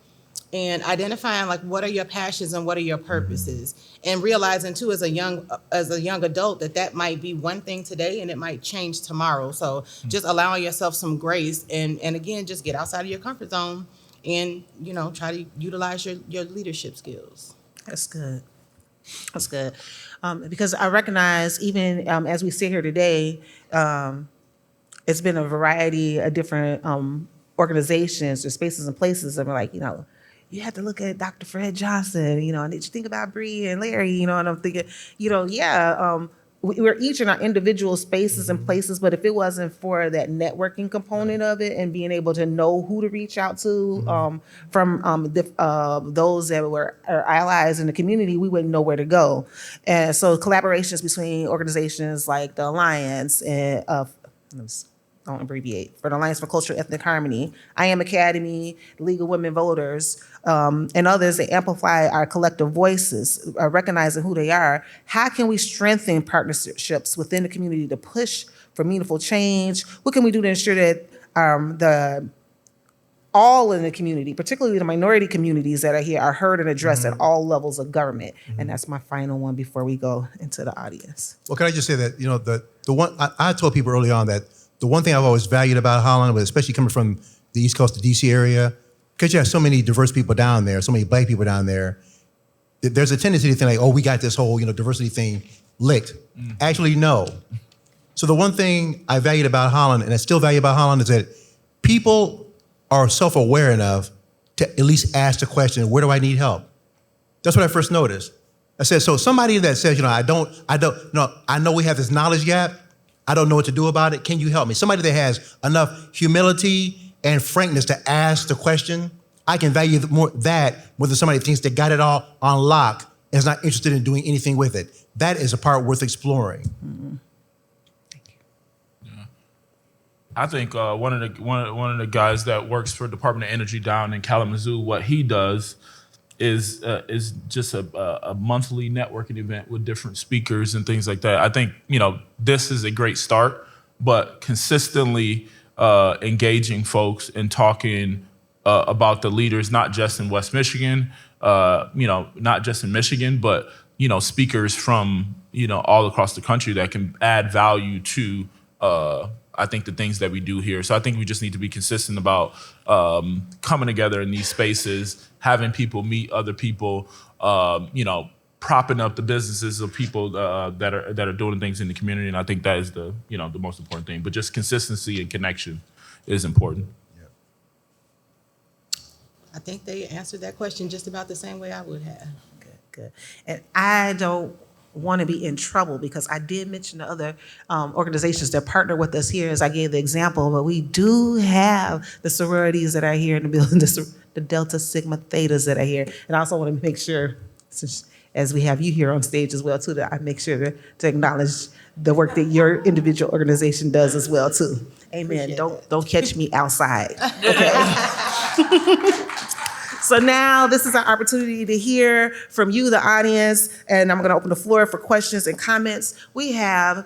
and identifying what are your passions and what are your purposes, and realizing too as a young adult that might be one thing today and it might change tomorrow. So just allowing yourself some grace, and again, just get outside of your comfort zone and try to utilize your leadership skills. That's good. That's good. Because I recognize even as we sit here today, it's been a variety of different organizations or spaces and places, and we're like, you have to look at Dr. Fred Johnson, and did you think about Bree and Larry, and I'm thinking, we're each in our individual spaces and places, but if it wasn't for that networking component of it and being able to know who to reach out to from those that were our allies in the community, we wouldn't know where to go. And so collaborations between organizations like the Alliance and don't abbreviate, for the Alliance for Cultural Ethnic Harmony, I Am Academy, League of Women Voters, and others that amplify our collective voices, recognizing who they are. How can we strengthen partnerships within the community to push for meaningful change? What can we do to ensure that all in the community, particularly the minority communities that are here, are heard and addressed at all levels of government? And that's my final one before we go into the audience. Well, can I just say that, the one, I told people early on that the one thing I've always valued about Holland, especially coming from the East Coast, the DC area, because you have so many diverse people down there, so many Black people down there, there's a tendency to think we got this whole, diversity thing licked. Actually, no. So the one thing I valued about Holland, and I still value about Holland, is that people are self-aware enough to at least ask the question, where do I need help? That's what I first noticed. I said, so somebody that says, I know we have this knowledge gap. I don't know what to do about it. Can you help me? Somebody that has enough humility and frankness to ask the question. I can value more that than somebody that thinks they got it all on lock and is not interested in doing anything with it. That is a part worth exploring. Mm-hmm. I think one of the guys that works for Department of Energy down in Kalamazoo, what he does is just a monthly networking event with different speakers and things like that. I think this is a great start, but consistently engaging folks and talking about the leaders, not just in West Michigan, not just in Michigan, but speakers from all across the country that can add value to I think the things that we do here. So I think we just need to be consistent about coming together in these spaces, having people meet other people, propping up the businesses of people that are doing things in the community. And I think that is the most important thing. But just consistency and connection is important. I think they answered that question just about the same way I would have. Good. And I don't want to be in trouble because I did mention the other organizations that partner with us here as I gave the example, but we do have the sororities that are here in the building, the Delta Sigma Thetas that are here. And I also want to make sure, since, as we have you here on stage as well too, that I make sure to acknowledge the work that your individual organization does as well too. Amen. Don't catch me outside. Okay. So now this is our opportunity to hear from you, the audience, and I'm going to open the floor for questions and comments. We have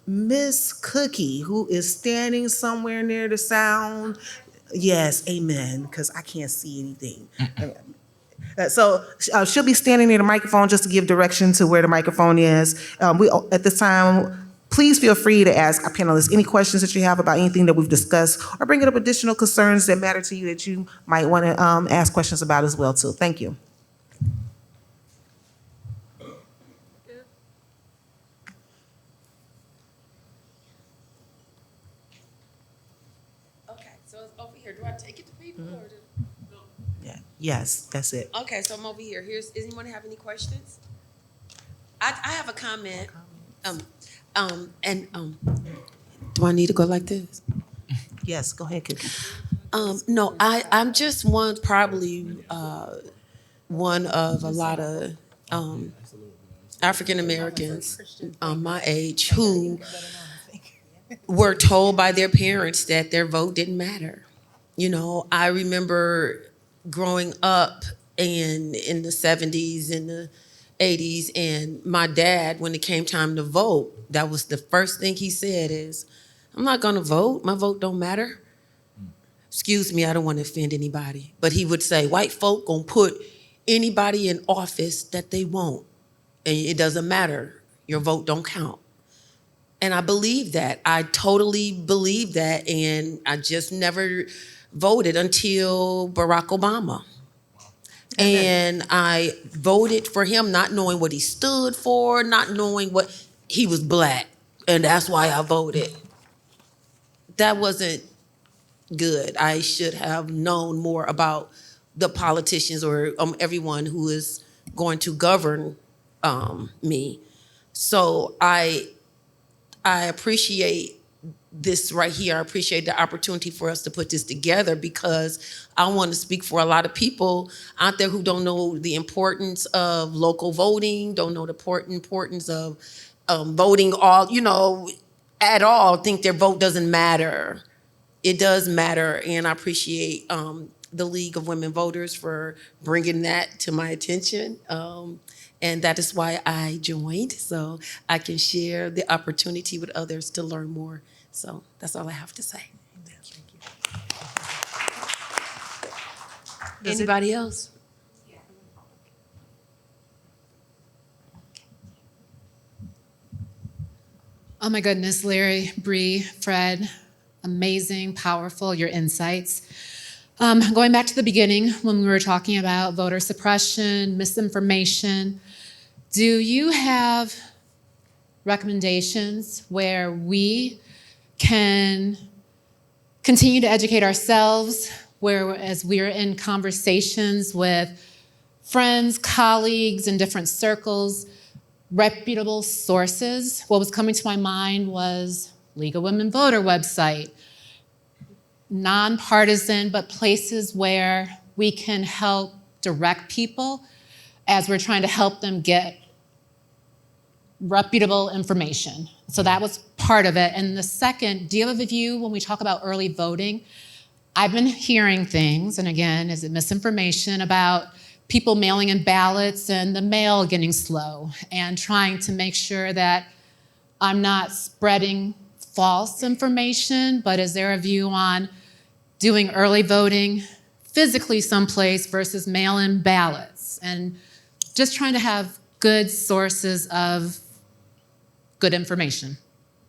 Miss Cookie, who is standing somewhere near the sound. Yes, amen, because I can't see anything. So she'll be standing near the microphone just to give direction to where the microphone is. At this time, please feel free to ask our panelists any questions that you have about anything that we've discussed or bringing up additional concerns that matter to you that you might want to ask questions about as well, too. Thank you. Okay, so it's over here. Do I take it to people or do... Yeah. Yes, that's it. Okay, so I'm over here. Does anyone have any questions? I have a comment. Do I need to go like this? Yes, go ahead, Cookie. No, I'm just probably one of a lot of African Americans my age who were told by their parents that their vote didn't matter. I remember growing up in the 70s and the 80s, and my dad, when it came time to vote, that was the first thing he said is, I'm not gonna vote, my vote don't matter. Excuse me, I don't want to offend anybody, but he would say, white folk gonna put anybody in office that they want, and it doesn't matter, your vote don't count. And I believe that, I totally believe that, and I just never voted until Barack Obama. And I voted for him not knowing what he stood for, not knowing what he was black. And that's why I voted. That wasn't good. I should have known more about the politicians or everyone who is going to govern me. So I appreciate this right here. I appreciate the opportunity for us to put this together because I want to speak for a lot of people out there who don't know the importance of local voting, don't know the importance of voting at all, think their vote doesn't matter. It does matter, and I appreciate the League of Women Voters for bringing that to my attention. And that is why I joined, so I can share the opportunity with others to learn more. So that's all I have to say. Anybody else? Oh my goodness, Larry, Bree, Fred, amazing, powerful, your insights. Going back to the beginning when we were talking about voter suppression, misinformation, do you have recommendations where we can continue to educate ourselves, whereas we're in conversations with friends, colleagues in different circles, reputable sources. What was coming to my mind was League of Women Voter website, nonpartisan, but places where we can help direct people as we're trying to help them get reputable information. So that was part of it. And the second, do you have a view when we talk about early voting? I've been hearing things, and again, is it misinformation about people mailing in ballots and the mail getting slow, and trying to make sure that I'm not spreading false information, but is there a view on doing early voting physically someplace versus mail-in ballots? And just trying to have good sources of good information.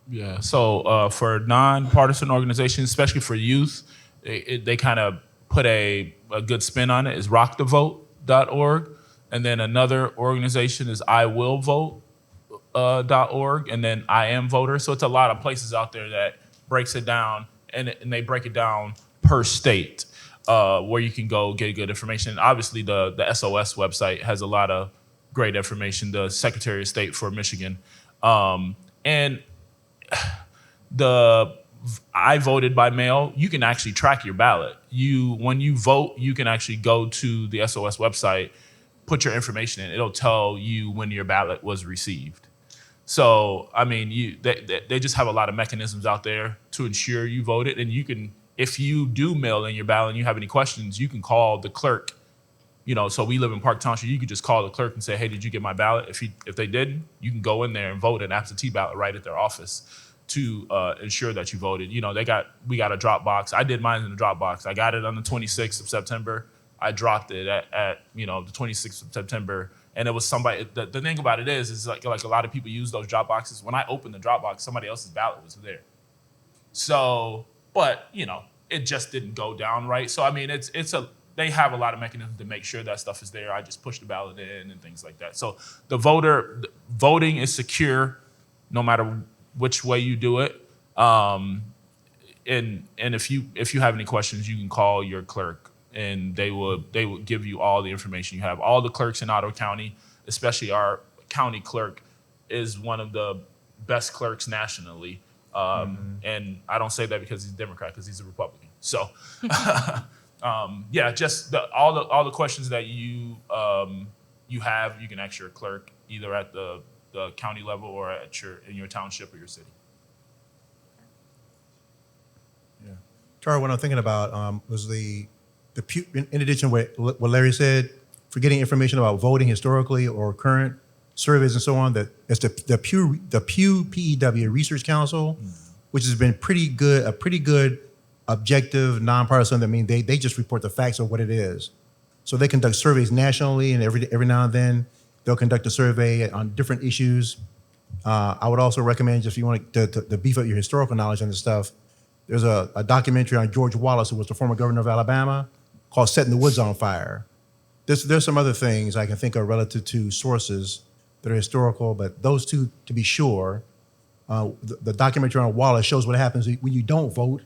Yeah, so for nonpartisan organizations, especially for youth, they kind of put a good spin on it, is rockthevote.org. And then another organization is iwillvote.org, and then I am voter. So it's a lot of places out there that breaks it down, and they break it down per state, where you can go get good information. And obviously, the SOS website has a lot of great information, the Secretary of State for Michigan. And I voted by mail. You can actually track your ballot. When you vote, you can actually go to the SOS website, put your information in. It'll tell you when your ballot was received. So, I mean, they just have a lot of mechanisms out there to ensure you voted. And you can, if you do mail in your ballot and you have any questions, you can call the clerk. So we live in Park Township. You could just call the clerk and say, "Hey, did you get my ballot?" If they didn't, you can go in there and vote an absentee ballot right at their office to ensure that you voted. We got a Dropbox. I did mine in the Dropbox. I got it on the 26th of September. I dropped it at the 26th of September, and it was somebody. The thing about it is like a lot of people use those Dropboxes. When I opened the Dropbox, somebody else's ballot was there. So, but it just didn't go down right. So I mean, they have a lot of mechanisms to make sure that stuff is there. I just push the ballot in and things like that. So the voting is secure, no matter which way you do it. And if you have any questions, you can call your clerk, and they will give you all the information you have. All the clerks in Ottawa County, especially our county clerk, is one of the best clerks nationally. And I don't say that because he's a Democrat, because he's a Republican. So. Just all the questions that you have, you can ask your clerk either at the county level or in your township or your city. Yeah, Tara, what I'm thinking about was the Pew. In addition to what Larry said, for getting information about voting historically or current surveys and so on, that it's the Pew PEW Research Council, which has been a pretty good. Objective, nonpartisan. I mean, they just report the facts of what it is. So they conduct surveys nationally, and every now and then they'll conduct a survey on different issues. I would also recommend, just if you want to beef up your historical knowledge on this stuff, there's a documentary on George Wallace, who was the former governor of Alabama, called "Setting the Woods on Fire." There's some other things I can think of relative to sources that are historical, but those two, to be sure. The documentary on Wallace shows what happens when you don't vote,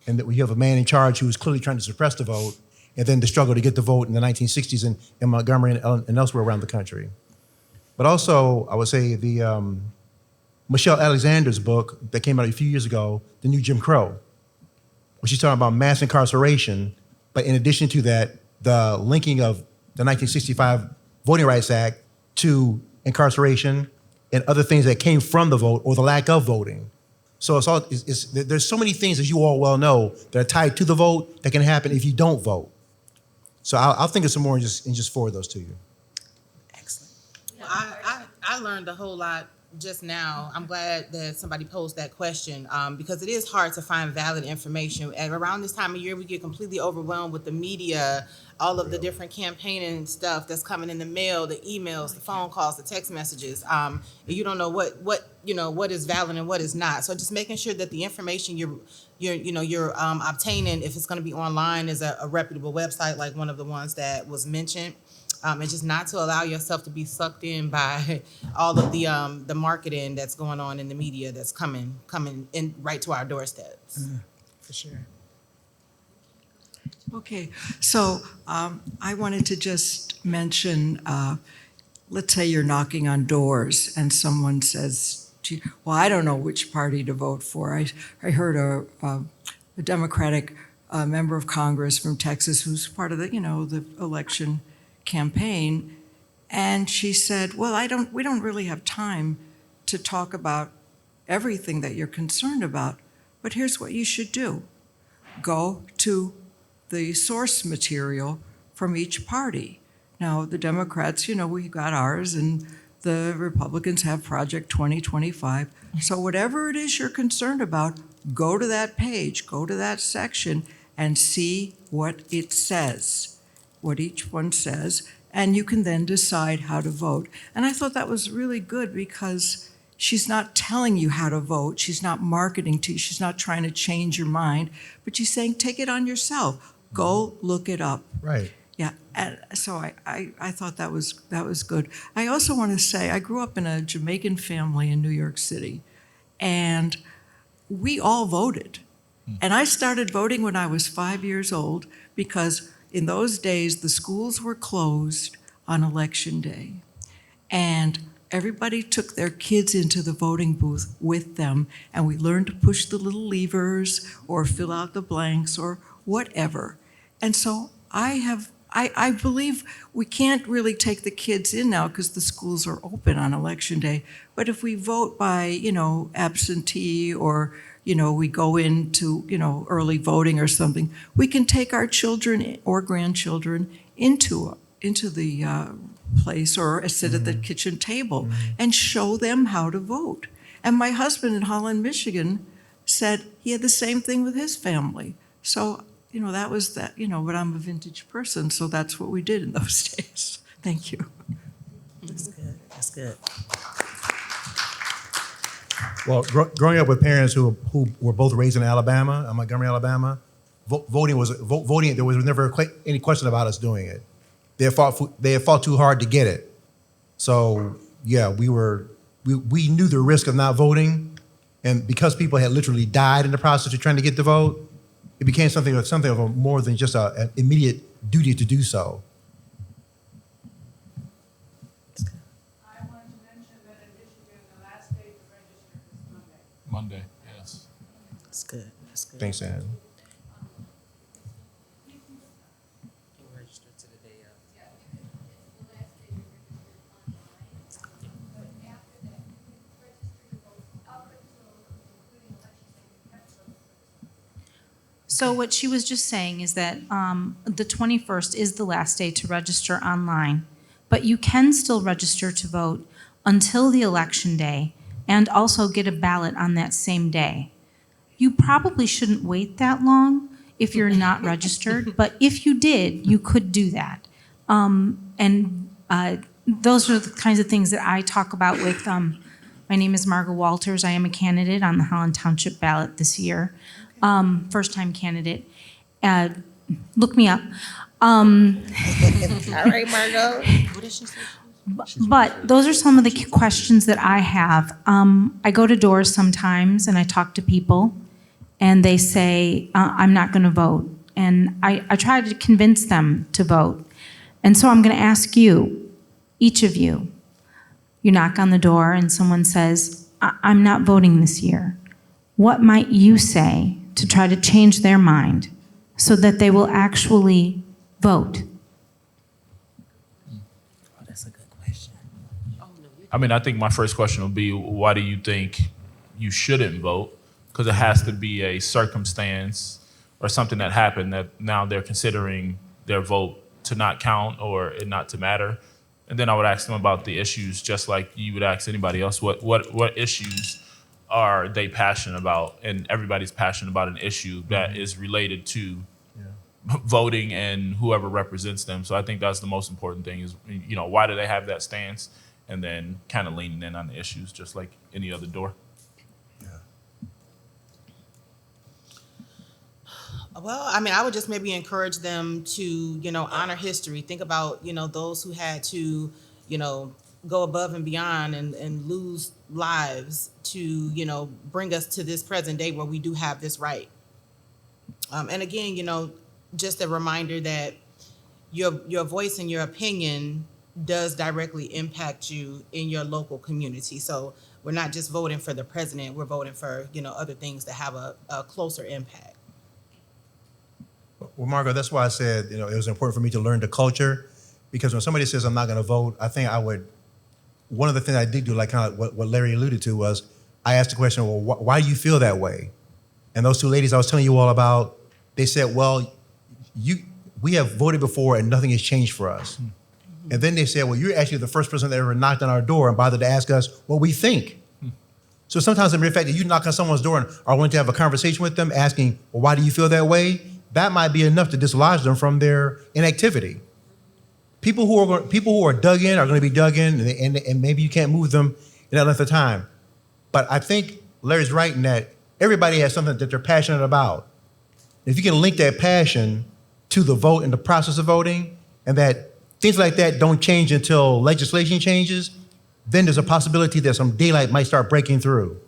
and that we have a man in charge who is clearly trying to suppress the vote, and then the struggle to get the vote in the 1960s in Montgomery and elsewhere around the country. But also, I would say the Michelle Alexander's book that came out a few years ago, The New Jim Crow, where she's talking about mass incarceration, but in addition to that, the linking of the 1965 Voting Rights Act to incarceration and other things that came from the vote or the lack of voting. So there's so many things, as you all well know, that are tied to the vote that can happen if you don't vote. So I'll think of some more and just forward those to you. Excellent. Well, I learned a whole lot just now. I'm glad that somebody posed that question because it is hard to find valid information. And around this time of year, we get completely overwhelmed with the media, all of the different campaigning stuff that's coming in the mail, the emails, the phone calls, the text messages. And you don't know what is valid and what is not. So just making sure that the information you're obtaining, if it's going to be online, is a reputable website like one of the ones that was mentioned. And just not to allow yourself to be sucked in by all of the marketing that's going on in the media that's coming in right to our doorsteps. For sure. Okay, so I wanted to just mention, let's say you're knocking on doors and someone says, to you, well, I don't know which party to vote for. I heard a Democratic member of Congress from Texas who's part of the, the election campaign, and she said, well, we don't really have time to talk about everything that you're concerned about, but here's what you should do. Go to the source material from each party. Now, the Democrats, we got ours, and the Republicans have Project 2025. So whatever it is you're concerned about, go to that page, go to that section, and see what it says, what each one says, and you can then decide how to vote. And I thought that was really good because she's not telling you how to vote. She's not marketing to you. She's not trying to change your mind, but she's saying, take it on yourself. Go look it up. Right. Yeah, and so I thought that was good. I also want to say I grew up in a Jamaican family in New York City, and we all voted. And I started voting when I was 5 years old because in those days the schools were closed on election day, and everybody took their kids into the voting booth with them, and we learned to push the little levers or fill out the blanks or whatever. And so I believe we can't really take the kids in now because the schools are open on election day. But if we vote by, absentee or, we go into, early voting or something, we can take our children or grandchildren into the place or sit at the kitchen table and show them how to vote. And my husband in Holland, Michigan said he had the same thing with his family. So that was that, but I'm a vintage person, so that's what we did in those days. Thank you. That's good. That's good. Well, growing up with parents who were both raised in Alabama, Montgomery, Alabama, voting, there was never any question about us doing it. They had fought too hard to get it. So, yeah, we knew the risk of not voting, and because people had literally died in the process of trying to get the vote, it became something of a more than just an immediate duty to do so. I wanted to mention that in Michigan, the last day to register is Monday. Monday, yes. That's good. That's good. Thanks, Ann. So what she was just saying is that the 21st is the last day to register online, but you can still register to vote until the election day and also get a ballot on that same day. You probably shouldn't wait that long if you're not registered, but if you did, you could do that. Those are the kinds of things that I talk about with, my name is Margot Walters. I am a candidate on the Holland Township ballot this year. First-time candidate. Look me up. All right, Margot. What is she saying? But those are some of the questions that I have. I go to doors sometimes and I talk to people and they say, I'm not going to vote. And I try to convince them to vote. And so I'm going to ask you, each of you, you knock on the door and someone says, I'm not voting this year. What might you say to try to change their mind so that they will actually vote? Oh, that's a good question. I mean, I think my first question would be, why do you think you shouldn't vote? Because it has to be a circumstance or something that happened that now they're considering their vote to not count or it not to matter. And then I would ask them about the issues, just like you would ask anybody else. What issues are they passionate about? And everybody's passionate about an issue that is related to voting and whoever represents them. So I think that's the most important thing is, why do they have that stance? And then kind of leaning in on the issues, just like any other door. Well, I mean, I would just maybe encourage them to, honor history. Think about, those who had to, go above and beyond and lose lives to, bring us to this present day where we do have this right. And again, just a reminder that your voice and your opinion does directly impact you in your local community. So we're not just voting for the president, we're voting for, other things that have a closer impact. Well, Margo, that's why I said, it was important for me to learn the culture, because when somebody says I'm not going to vote, I think one of the things I did do, like kind of what Larry alluded to, was I asked the question, well, why do you feel that way? And those two ladies I was telling you all about, they said, well, we have voted before and nothing has changed for us. And then they said, well, you're actually the first person that ever knocked on our door and bothered to ask us what we think. So sometimes the mere fact that you knock on someone's door and are willing to have a conversation with them, asking, well, why do you feel that way? That might be enough to dislodge them from their inactivity. People who are dug in are going to be dug in, and maybe you can't move them in that length of time. But I think Larry's right in that everybody has something that they're passionate about. If you can link that passion to the vote and the process of voting, and that things like that don't change until legislation changes, then there's a possibility that some daylight might start breaking through.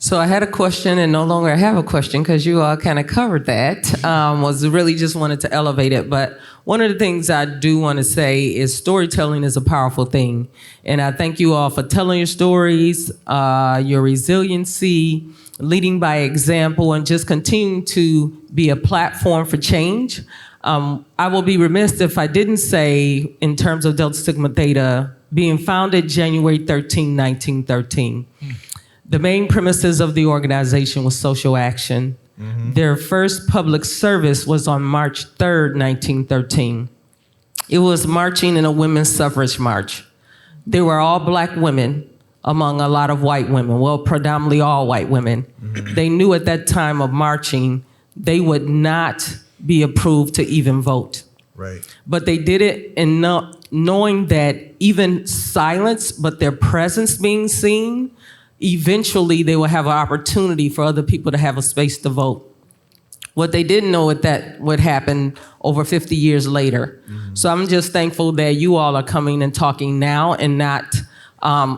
So I had a question, and no longer I have a question because you all kind of covered that. Was really just wanted to elevate it. But one of the things I do want to say is storytelling is a powerful thing. And I thank you all for telling your stories, your resiliency, leading by example, and just continuing to be a platform for change. I will be remiss if I didn't say, in terms of Delta Sigma Theta, being founded January 13, 1913. The main premises of the organization was social action. Mm-hmm. Their first public service was on March 3rd, 1913. It was marching in a women's suffrage march. They were all black women among a lot of white women, well, predominantly all white women. Mm-hmm. They knew at that time of marching, they would not be approved to even vote. Right. But they did it in knowing that even silence, but their presence being seen, eventually they will have an opportunity for other people to have a space to vote. What they didn't know that would happen over 50 years later. Mm-hmm. So I'm just thankful that you all are coming and talking now and not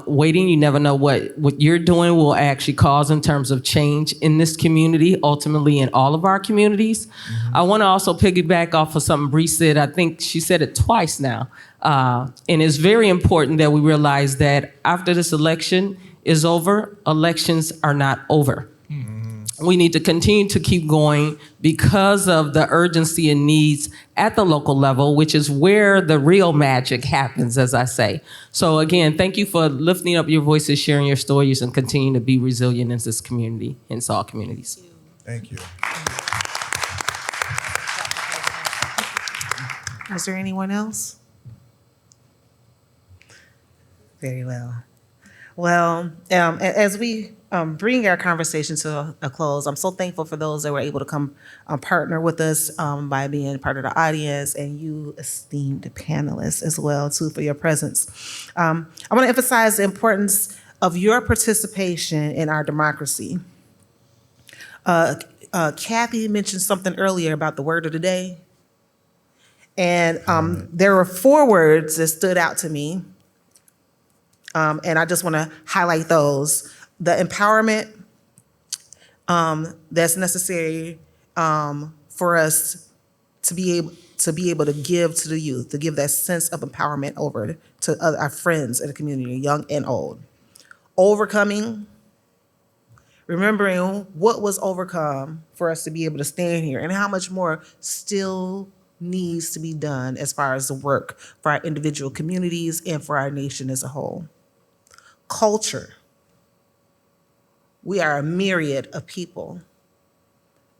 waiting. You never know what you're doing will actually cause in terms of change in this community, ultimately in all of our communities. Mm-hmm. I want to also piggyback off of something Bree said. I think she said it twice now. And it's very important that we realize that after this election is over, elections are not over. Mm-hmm. We need to continue to keep going because of the urgency and needs at the local level, which is where the real magic happens, as I say. So again, thank you for lifting up your voices, sharing your stories, and continuing to be resilient in this community, in all communities. Thank you. Is there anyone else? Very well. Well, as we bring our conversation to a close, I'm so thankful for those that were able to come partner with us by being part of the audience, and you esteemed panelists as well, too, for your presence. I want to emphasize the importance of your participation in our democracy. Kathy mentioned something earlier about the word of the day, and there were 4 words that stood out to me. And I just want to highlight those. The empowerment that's necessary for us to be able to give to the youth, to give that sense of empowerment over to our friends in the community, young and old. Overcoming, remembering what was overcome for us to be able to stand here, and how much more still needs to be done as far as the work for our individual communities and for our nation as a whole. Culture. We are a myriad of people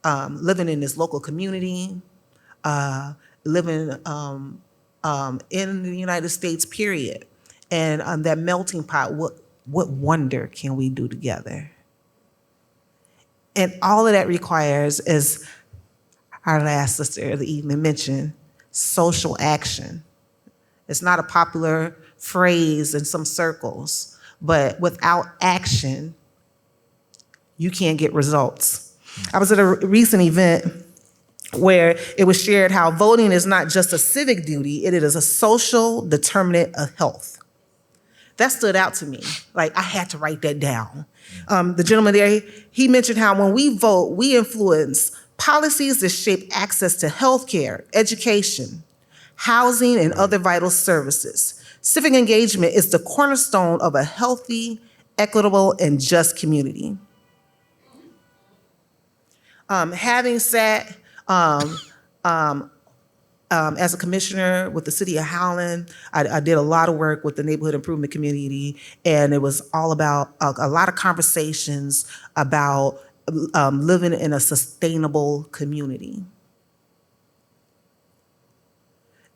living in this local community, living in the United States, period. And that melting pot, what wonder can we do together? And all of that requires, as our last sister of the evening mentioned, social action. It's not a popular phrase in some circles, but without action, you can't get results. I was at a recent event where it was shared how voting is not just a civic duty, it is a social determinant of health. That stood out to me. Like, I had to write that down. The gentleman there, he mentioned how when we vote, we influence policies that shape access to healthcare, education, housing, and other vital services. Civic engagement is the cornerstone of a healthy, equitable, and just community. Having sat as a commissioner with the city of Holland, I did a lot of work with the neighborhood improvement community, and it was all about a lot of conversations about living in a sustainable community.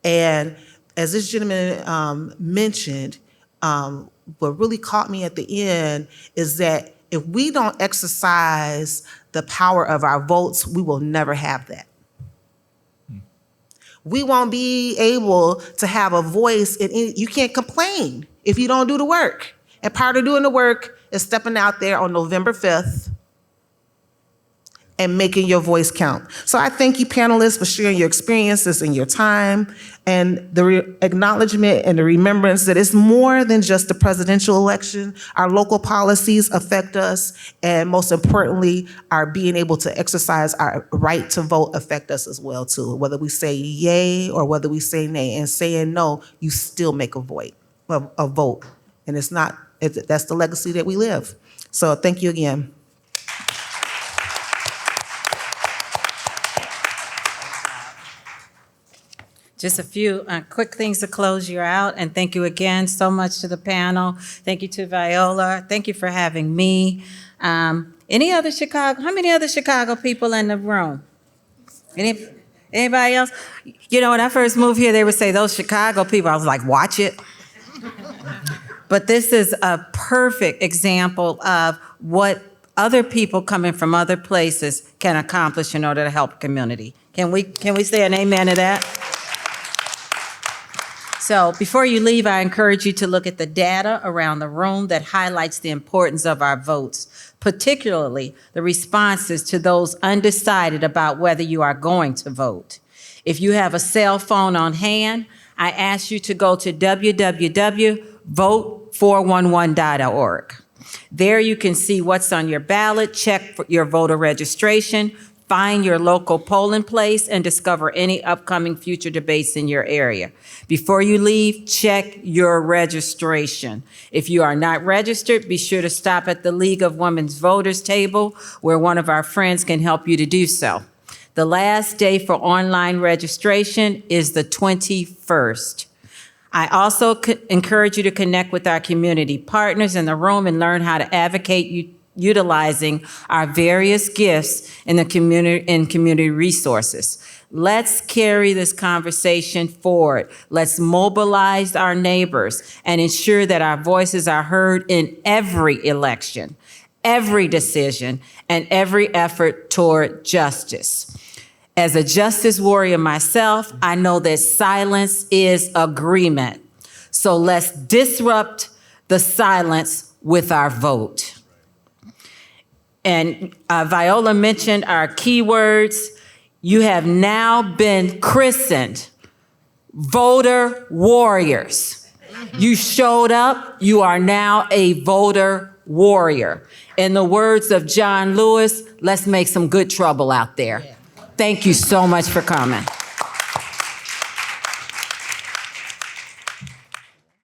And as this gentleman mentioned, what really caught me at the end is that if we don't exercise the power of our votes, we will never have that. We won't be able to have a voice. You can't complain if you don't do the work. And part of doing the work is stepping out there on November 5th and making your voice count. So I thank you, panelists, for sharing your experiences and your time, and the acknowledgement and the remembrance that it's more than just the presidential election. Our local policies affect us, and most importantly, our being able to exercise our right to vote affect us as well too. Whether we say yay or whether we say nay, and saying no, you still make a vote. And it's not, that's the legacy that we live. So thank you again. Just a few quick things to close you out, and thank you again so much to the panel. Thank you to Viola. Thank you for having me. Any other Chicago? How many other Chicago people in the room? Anybody else? You know, when I first moved here, they would say those Chicago people. I was like, watch it. But this is a perfect example of what other people coming from other places can accomplish in order to help community. Can we say an amen to that? So before you leave, I encourage you to look at the data around the room that highlights the importance of our votes, particularly the responses to those undecided about whether you are going to vote. If you have a cell phone on hand, I ask you to go to www.vote411.org. There you can see what's on your ballot, check for your voter registration, find your local polling place, and discover any upcoming future debates in your area. Before you leave, check your registration. If you are not registered, be sure to stop at the League of Women's Voters table, where one of our friends can help you to do so. The last day for online registration is the 21st. I also encourage you to connect with our community partners in the room and learn how to advocate utilizing our various gifts in the community resources. Let's carry this conversation forward. Let's mobilize our neighbors and ensure that our voices are heard in every election, every decision, and every effort toward justice. As a justice warrior myself, I know that silence is agreement. So let's disrupt the silence with our vote. And Viola mentioned our keywords. You have now been christened voter warriors. You showed up, you are now a voter warrior. In the words of John Lewis, let's make some good trouble out there. Thank you so much for coming.